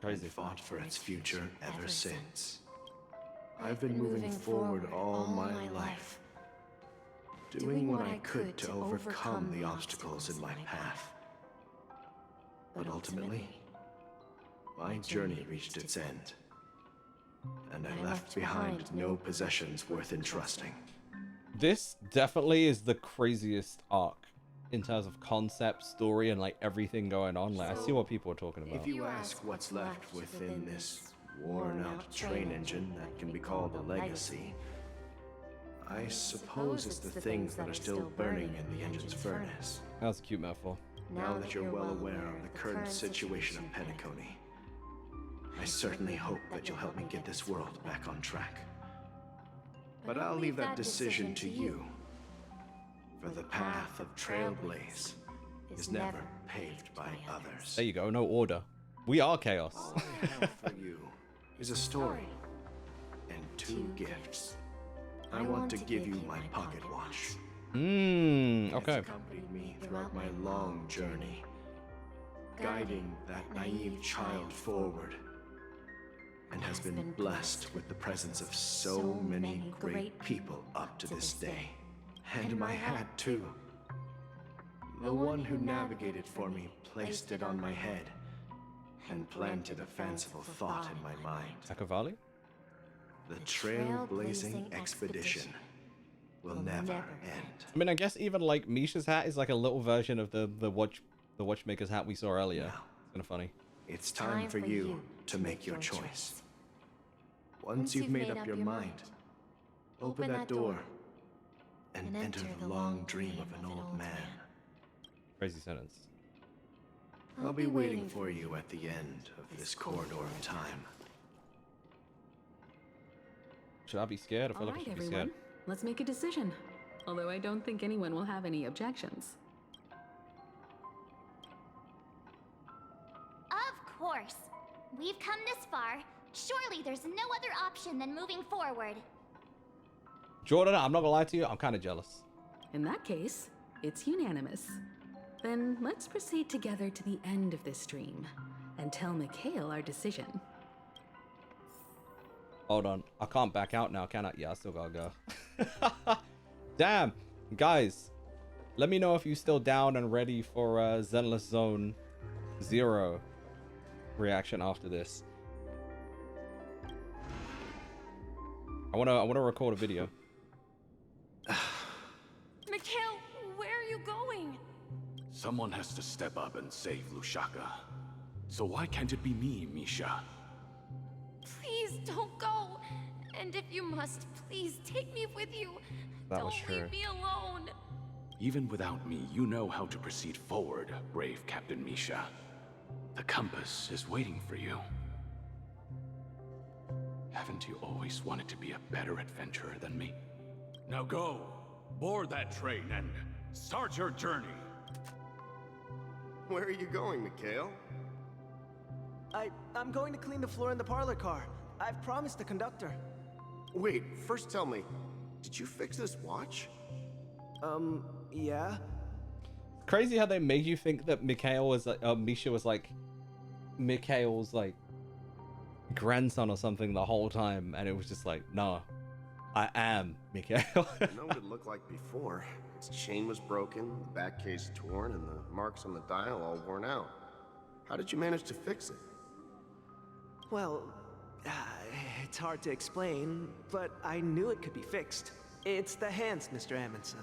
and fought for its future ever since. I've been moving forward all my life, doing what I could to overcome the obstacles in my path. But ultimately, my journey reached its end, and I left behind no possessions worth entrusting. This definitely is the craziest arc in terms of concept, story, and like everything going on. Like, I see what people are talking about. If you ask what's left within this worn-out train engine that can be called a legacy, I suppose it's the things that are still burning in the engine's furnace. That's a cute metaphor. Now that you're well aware of the current situation of Penacony, I certainly hope that you'll help me get this world back on track. But I'll leave that decision to you, for the path of Trailblaze is never paved by others. There you go, no order. We are chaos. All I have for you is a story and 2 gifts. I want to give you my pocket watch. Okay. It's accompanied me throughout my long journey, guiding that naive child forward, and has been blessed with the presence of so many great people up to this day. And my hat, too. The one who navigated for me placed it on my head and planted a fanciful thought in my mind. Akavali? The trailblazing expedition will never end. I mean, I guess even like Misha's hat is like a little version of the watchmaker's hat we saw earlier. Now, it's kind of funny. it's time for you to make your choice. Once you've made up your mind, open that door and enter the long dream of an old man. Crazy sentence. I'll be waiting for you at the end of this corridor of time. Should I be scared? I feel All like I right, should be everyone. scared. Let's make a decision. Although I don't think anyone will have any objections. Of course. We've come this far. Surely there's no other option than moving forward. Jordan, I'm not gonna lie to you, I'm kind of jealous. In that case, it's unanimous. Then let's proceed together to the end of this dream and tell Mikhail our decision. Hold on, I can't back out now, can I? Yeah, I still gotta go. Damn, guys, let me know if you're still down and ready for Zenless Zone 0 reaction after this. I wanna record a video. Mikhail, where are you going? Someone has to step up and save Lushaka. So why can't it be me, Misha? Please don't go. And if you must, please take me with you. That was Don't true. leave me alone. Even without me, you know how to proceed forward, brave Captain Misha. The compass is waiting for you. Haven't you always wanted to be a better adventurer than me? Now go, board that train and start your journey. Where are you going, Mikhail? I'm going to clean the floor in the parlor car. I've promised the conductor. Wait, first tell me, did you fix this watch? Yeah. Crazy how they made you think that Mikhail was like, Misha was like Mikhail's like grandson or something the whole time, and it was just like, no, I am Mikhail. I know what it looked like before. Its chain was broken, the back case torn, and the marks on the dial all worn out. How did you manage to fix it? Well, it's hard to explain, but I knew it could be fixed. It's the hands, Mr. Amundsen.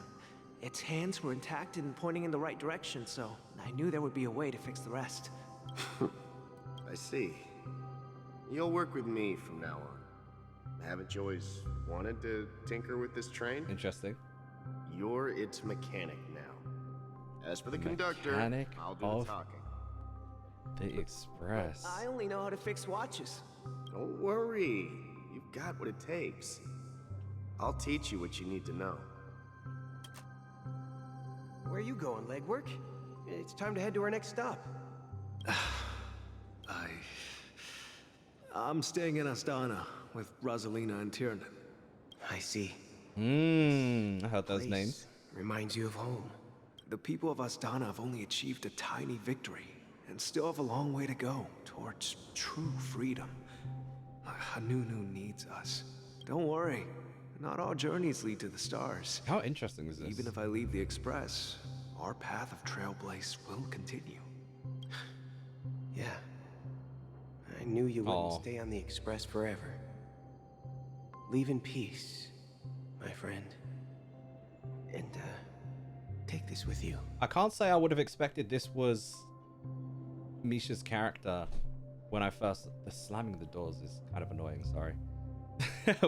Its hands were intact and pointing in the right direction, so I knew there would be a way to fix the rest. I see. You'll work with me from now on. Haven't you always wanted to tinker with this train? Interesting. You're its mechanic now. As for the conductor, Mechanic I'll do of the talking. The Express. I only know how to fix watches. Don't worry. You've got what it takes. I'll teach you what you need to know. Where are you going, legwork? It's time to head to our next stop. I'm staying in Astana with Rosalina and Tiernan. I see. I heard those names. Reminds you of home. The people of Astana have only achieved a tiny victory and still have a long way to go towards true freedom. Hanunu needs us. Don't worry, not all journeys lead to the stars. How interesting is this? Even if I leave the Express, our path of Trailblaze will continue. Yeah. I knew you wouldn't stay on the Express forever. Leave in peace, my friend. And, take this with you. I can't say I would have expected this was Misha's character when I first... The slamming the doors is kind of annoying, sorry.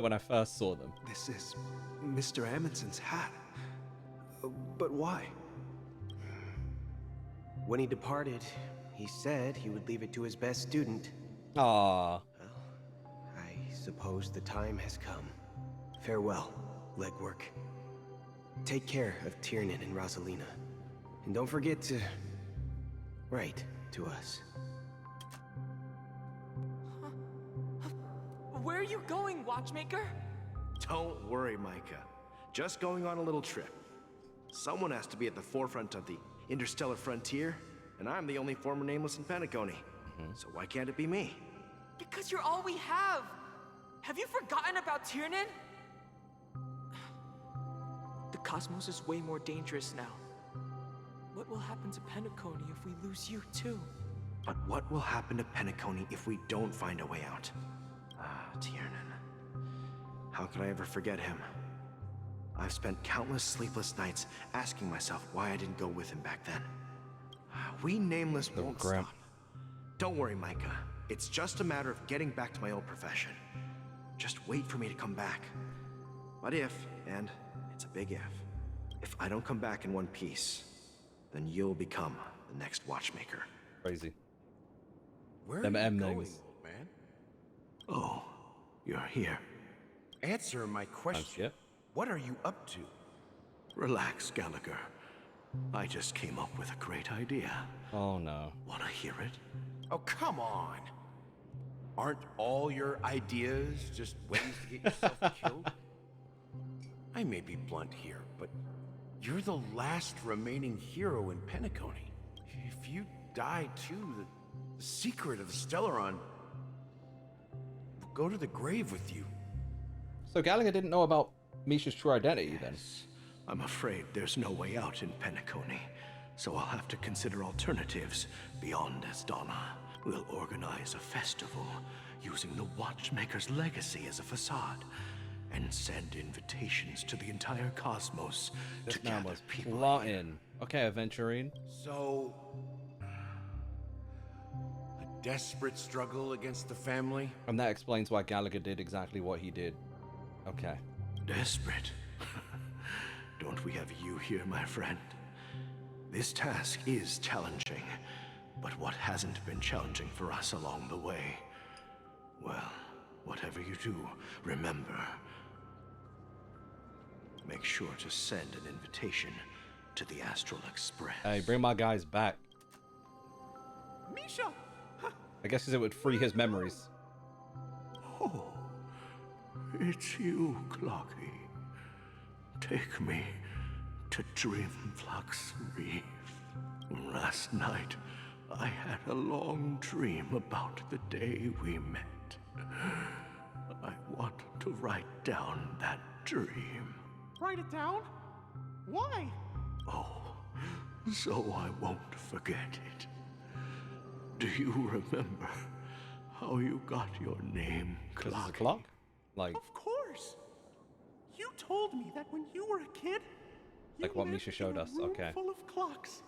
When I first saw them. This is Mr. Amundsen's hat. But why? When he departed, he said he would leave it to his best student. Aww. Well, I suppose the time has come. Farewell, legwork. Take care of Tiernan and Rosalina. And don't forget to write to us. Where are you going, watchmaker? Don't worry, Micah. Just going on a little trip. Someone has to be at the forefront of the interstellar frontier, and I'm the only former nameless in Penacony. So why can't it be me? Because you're all we have. Have you forgotten about Tiernan? The cosmos is way more dangerous now. What will happen to Penacony if we lose you too? But what will happen to Penacony if we don't find a way out? Tiernan. How could I ever forget him? I've spent countless sleepless nights asking myself why I didn't go with him back then. We nameless won't stop. Don't worry, Micah. It's just a matter of getting back to my old profession. Just wait for me to come back. But if, and it's a big if I don't come back in one piece, then you'll become the next watchmaker. Crazy. Where Them are you M going, names. old man? Oh, you're here. Answer my question. What are you up to? Relax, Gallagher. I just came up with a great idea. Oh no. Wanna hear it? Oh, come on. Aren't all your ideas just ways to get yourself killed? I may be blunt here, but you're the last remaining hero in Penacony. If you die too, the secret of the Stellaron will go to the grave with you. So Gallagher didn't know about Misha's true identity then? I'm afraid there's no way out in Penacony, so I'll have to consider alternatives beyond Astana. We'll organize a festival using the Watchmaker's legacy as a facade and send invitations to the entire cosmos to gather people. Plotting. Okay, Aventurine. So, a desperate struggle against the family? And that explains why Gallagher did exactly what he did. Okay. Desperate? Don't we have you here, my friend? This task is challenging, but what hasn't been challenging for us along the way? Well, whatever you do, remember, make sure to send an invitation to the Astral Express. Hey, bring my guys back. Misha! I guess it would free his memories. Oh, it's you, Clocky. Take me to Dreamflux Reef. Last night, I had a long dream about the day we met. I want to write down that dream. Write it down? Why? Oh, so I won't forget it. Do you remember how you got your name, Clocky? Clock? Like... Of course. You told me that when you were a kid, like what Misha showed us. Okay. Full of clocks.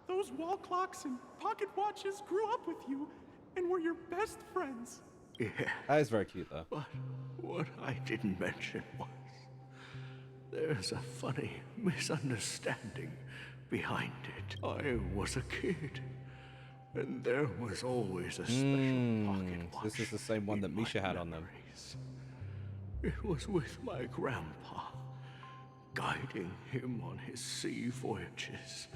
Those wall clocks and pocket watches grew up with you and were your best friends. Yeah. That is very cute, though. But what I didn't mention was there's a funny misunderstanding behind it. I was a kid, And there was always a special pocket watch. This is the same one that Misha had on them. It was with my grandpa, guiding him on his sea voyages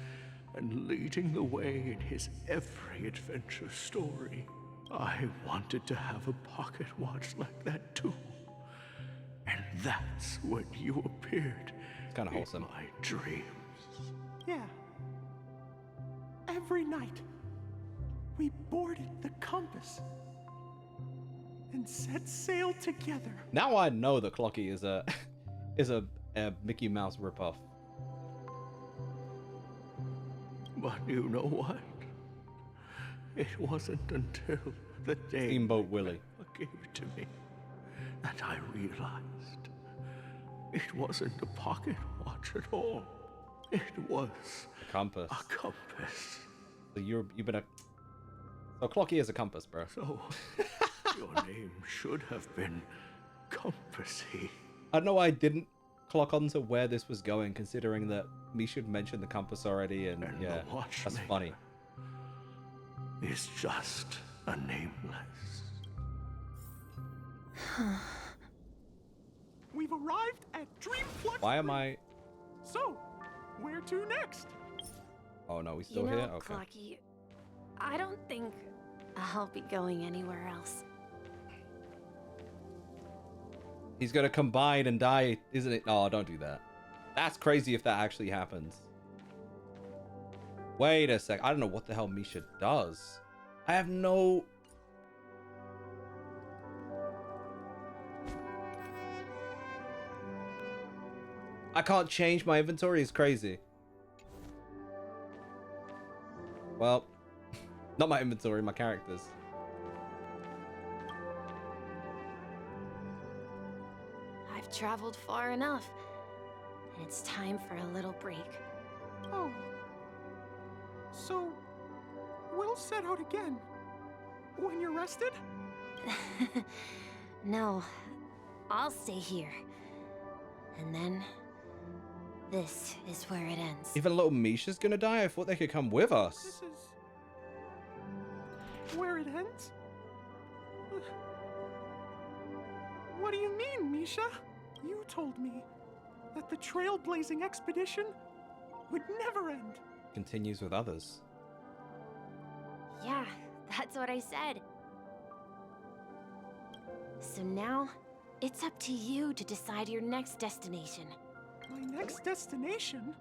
and leading the way in his every adventure story. I wanted to have a pocket watch like that too. And that's when you appeared. It's kind of wholesome. In my dreams. Yeah. Every night, we boarded the compass and set sail together. Now I know that Clocky is a Mickey Mouse ripoff. But you know what? It wasn't until the day Steamboat Willie gave it to me that I realized it wasn't a pocket watch at all. It was a compass. A compass. So you've been a. So Clocky is a compass, bro. So your name should have been Compassy. I know I didn't clock on to where this was going, considering that Misha had mentioned the compass already, and yeah, that's funny. It's just a nameless. We've arrived at Dreamflux. Why am I? So, where to next? Oh no, we still here? Okay. Clocky, I don't think I'll be going anywhere else. He's gonna combine and die, isn't it? No, don't do that. That's crazy if that actually happens. Wait a sec. I don't know what the hell Misha does. I have no... I can't change my inventory. It's crazy. Well, not my inventory, my characters. I've traveled far enough, and it's time for a little break. Oh. So, we'll set out again. When you're rested? No, I'll stay here. And then, this is where it ends. Even little Misha's gonna die? I thought they could come with us. This is... where it ends? What do you mean, Misha? You told me that the trailblazing expedition would never end. Continues with others. Yeah, that's what I said. So now, it's up to you to decide your next destination. My next destination?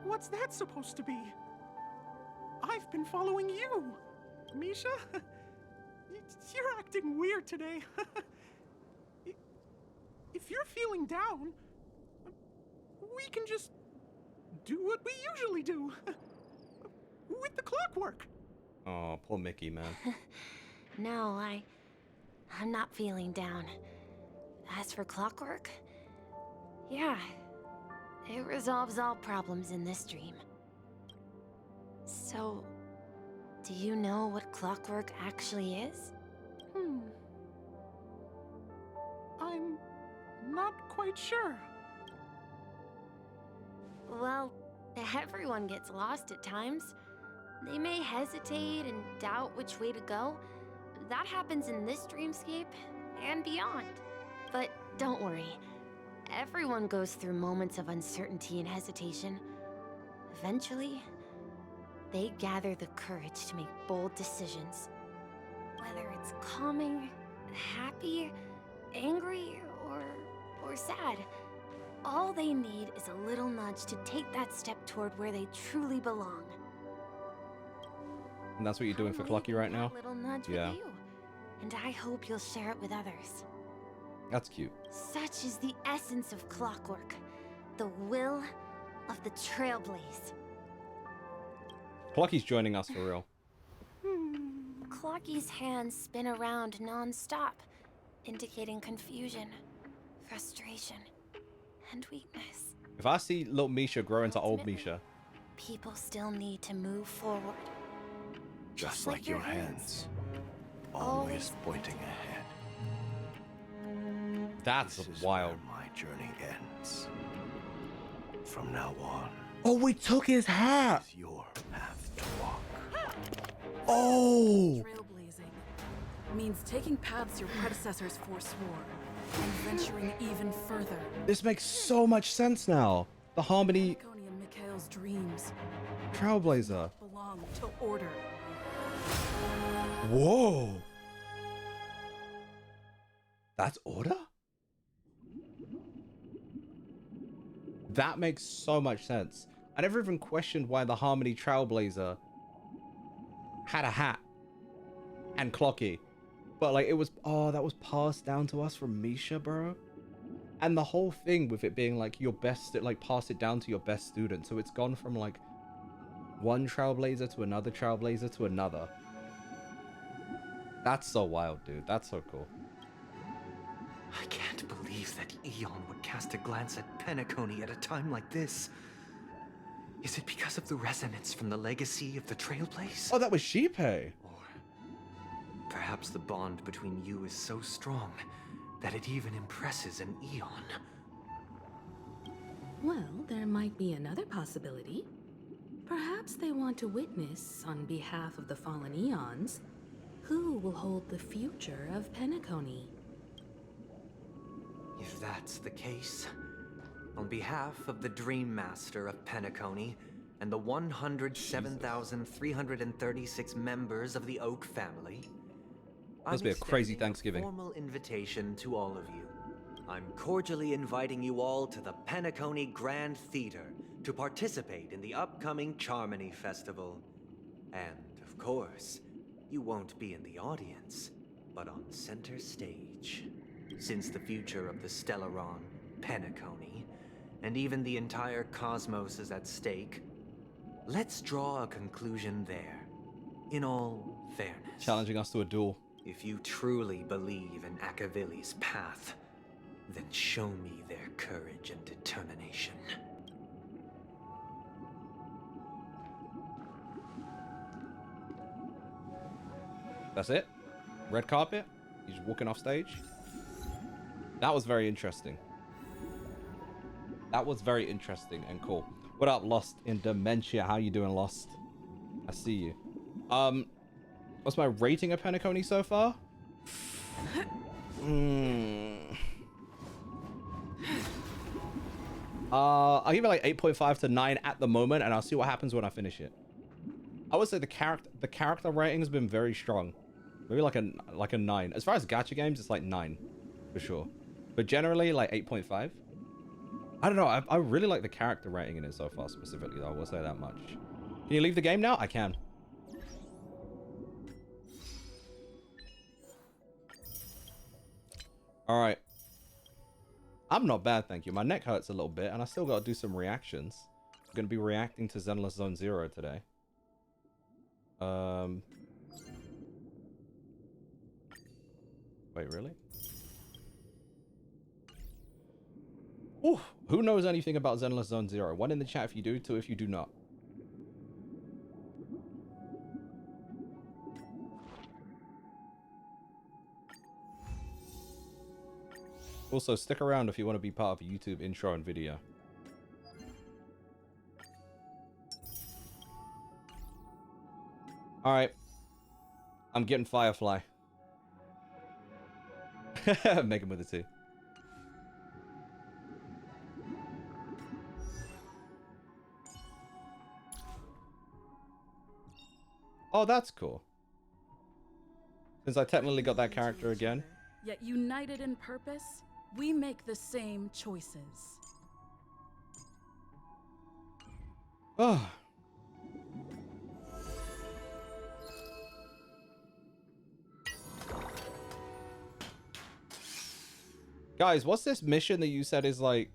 What's that supposed to be? I've been following you, Misha. You're acting weird today. If you're feeling down, we can just do what we usually do. With the clockwork. Oh, poor Mickey, man. No, I'm not feeling down. As for clockwork, yeah, it resolves all problems in this dream. So, do you know what clockwork actually is? I'm not quite sure. Well, everyone gets lost at times. They may hesitate and doubt which way to go. That happens in this dreamscape and beyond. But don't worry. Everyone goes through moments of uncertainty and hesitation. Eventually, they gather the courage to make bold decisions. Whether it's calming, happy, angry, or sad. All they need is a little nudge to take that step toward where they truly belong. And that's what you're doing for Clocky right now? Little nudge yeah. with you, and I hope you'll share it with others. That's cute. Such is the essence of clockwork, the will of the trailblaze. Clocky's joining us for real. Clocky's hands spin around non-stop, indicating confusion, frustration, and weakness. If I see little Misha grow into old Misha. People still need to move forward. Just like your hands, always pointing ahead. That's wild. Where my journey ends. From now on. Oh, we took his hat. It's your path to walk. Oh! Trailblazing means taking paths your predecessors forswore and venturing even further. This makes so much sense now. The Harmony Penacony and Mikhail's dreams Trailblazer. belong to Order. Whoa! That's Order? That makes so much sense. I never even questioned why the Harmony Trailblazer had a hat and clocky. But like it was, oh, that was passed down to us from Misha, bro. And the whole thing with it being like your best, like pass it down to your best student. So it's gone from like one Trailblazer to another Trailblazer to another. That's so wild, dude. That's so cool. I can't believe that Eon would cast a glance at Penacony at a time like this. Is it because of the resonance from the legacy of the Trailblaze? Oh, that was Sheepay. Perhaps the bond between you is so strong that it even impresses an Eon. Well, there might be another possibility. Perhaps they want to witness, on behalf of the fallen Eons, who will hold the future of Penacony. If that's the case, on behalf of the Dream Master of Penacony and the 107,336 members of the Oak family, Must be a crazy Thanksgiving. Formal invitation to all of you. I'm cordially inviting you all to the Penacony Grand Theater to participate in the upcoming Charmony Festival. And, of course, you won't be in the audience, but on center stage. Since the future of the Stellaron, Penacony, and even the entire cosmos is at stake, let's draw a conclusion there, in all fairness. Challenging us to a duel. If you truly believe in Akavili's path, then show me their courage and determination. That's it? Red carpet? He's just walking off stage? That was very interesting. That was very interesting and cool. What up, Lost in Dementia? How you doing, Lost? I see you. What's my rating of Penacony so far? I'll give it like 8.5 to 9 at the moment, and I'll see what happens when I finish it. I would say the character rating has been very strong. Maybe like a 9. As far as gacha games, it's like 9 for sure. But generally, like 8.5. I don't know. I really like the character rating in it so far, specifically, though. I will say that much. Can you leave the game now? I can. All right. I'm not bad, thank you. My neck hurts a little bit, and I still got to do some reactions. I'm going to be reacting to Zenless Zone Zero today. Wait, really? Ooh, who knows anything about Zenless Zone Zero? 1 in the chat if you do, 2 if you do not. Also, stick around if you want to be part of a YouTube intro and video. Alright. I'm getting Firefly. Make him with a T. Oh, that's cool. Since I technically got that character again. Yet united in purpose, we make the same choices. Oh. Guys, what's this mission that you said is like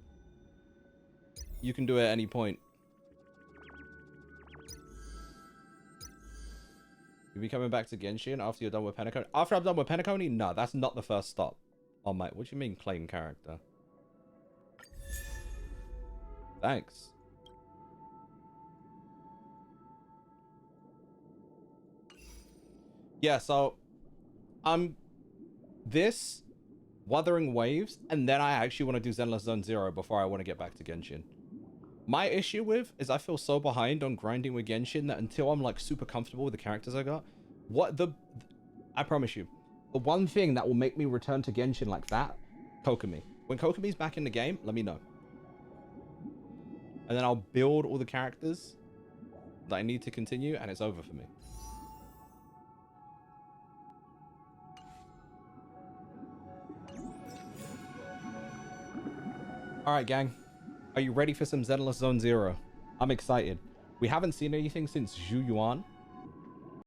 you can do it at any point? You'll be coming back to Genshin after you're done with Penacony? After I'm done with Penacony? No, that's not the first stop. Oh my, what do you mean claim character? Thanks. Yeah, so this Wuthering Waves, and then I actually want to do Zenless Zone Zero before I want to get back to Genshin. My issue with is I feel so behind on grinding with Genshin that until I'm like super comfortable with the characters I got, I promise you, the one thing that will make me return to Genshin like that, Kokomi. When Kokomi's back in the game, let me know. And then I'll build all the characters that I need to continue, and it's over for me. Alright, gang. Are you ready for some Zenless Zone Zero? I'm excited. We haven't seen anything since Zhu Yuan.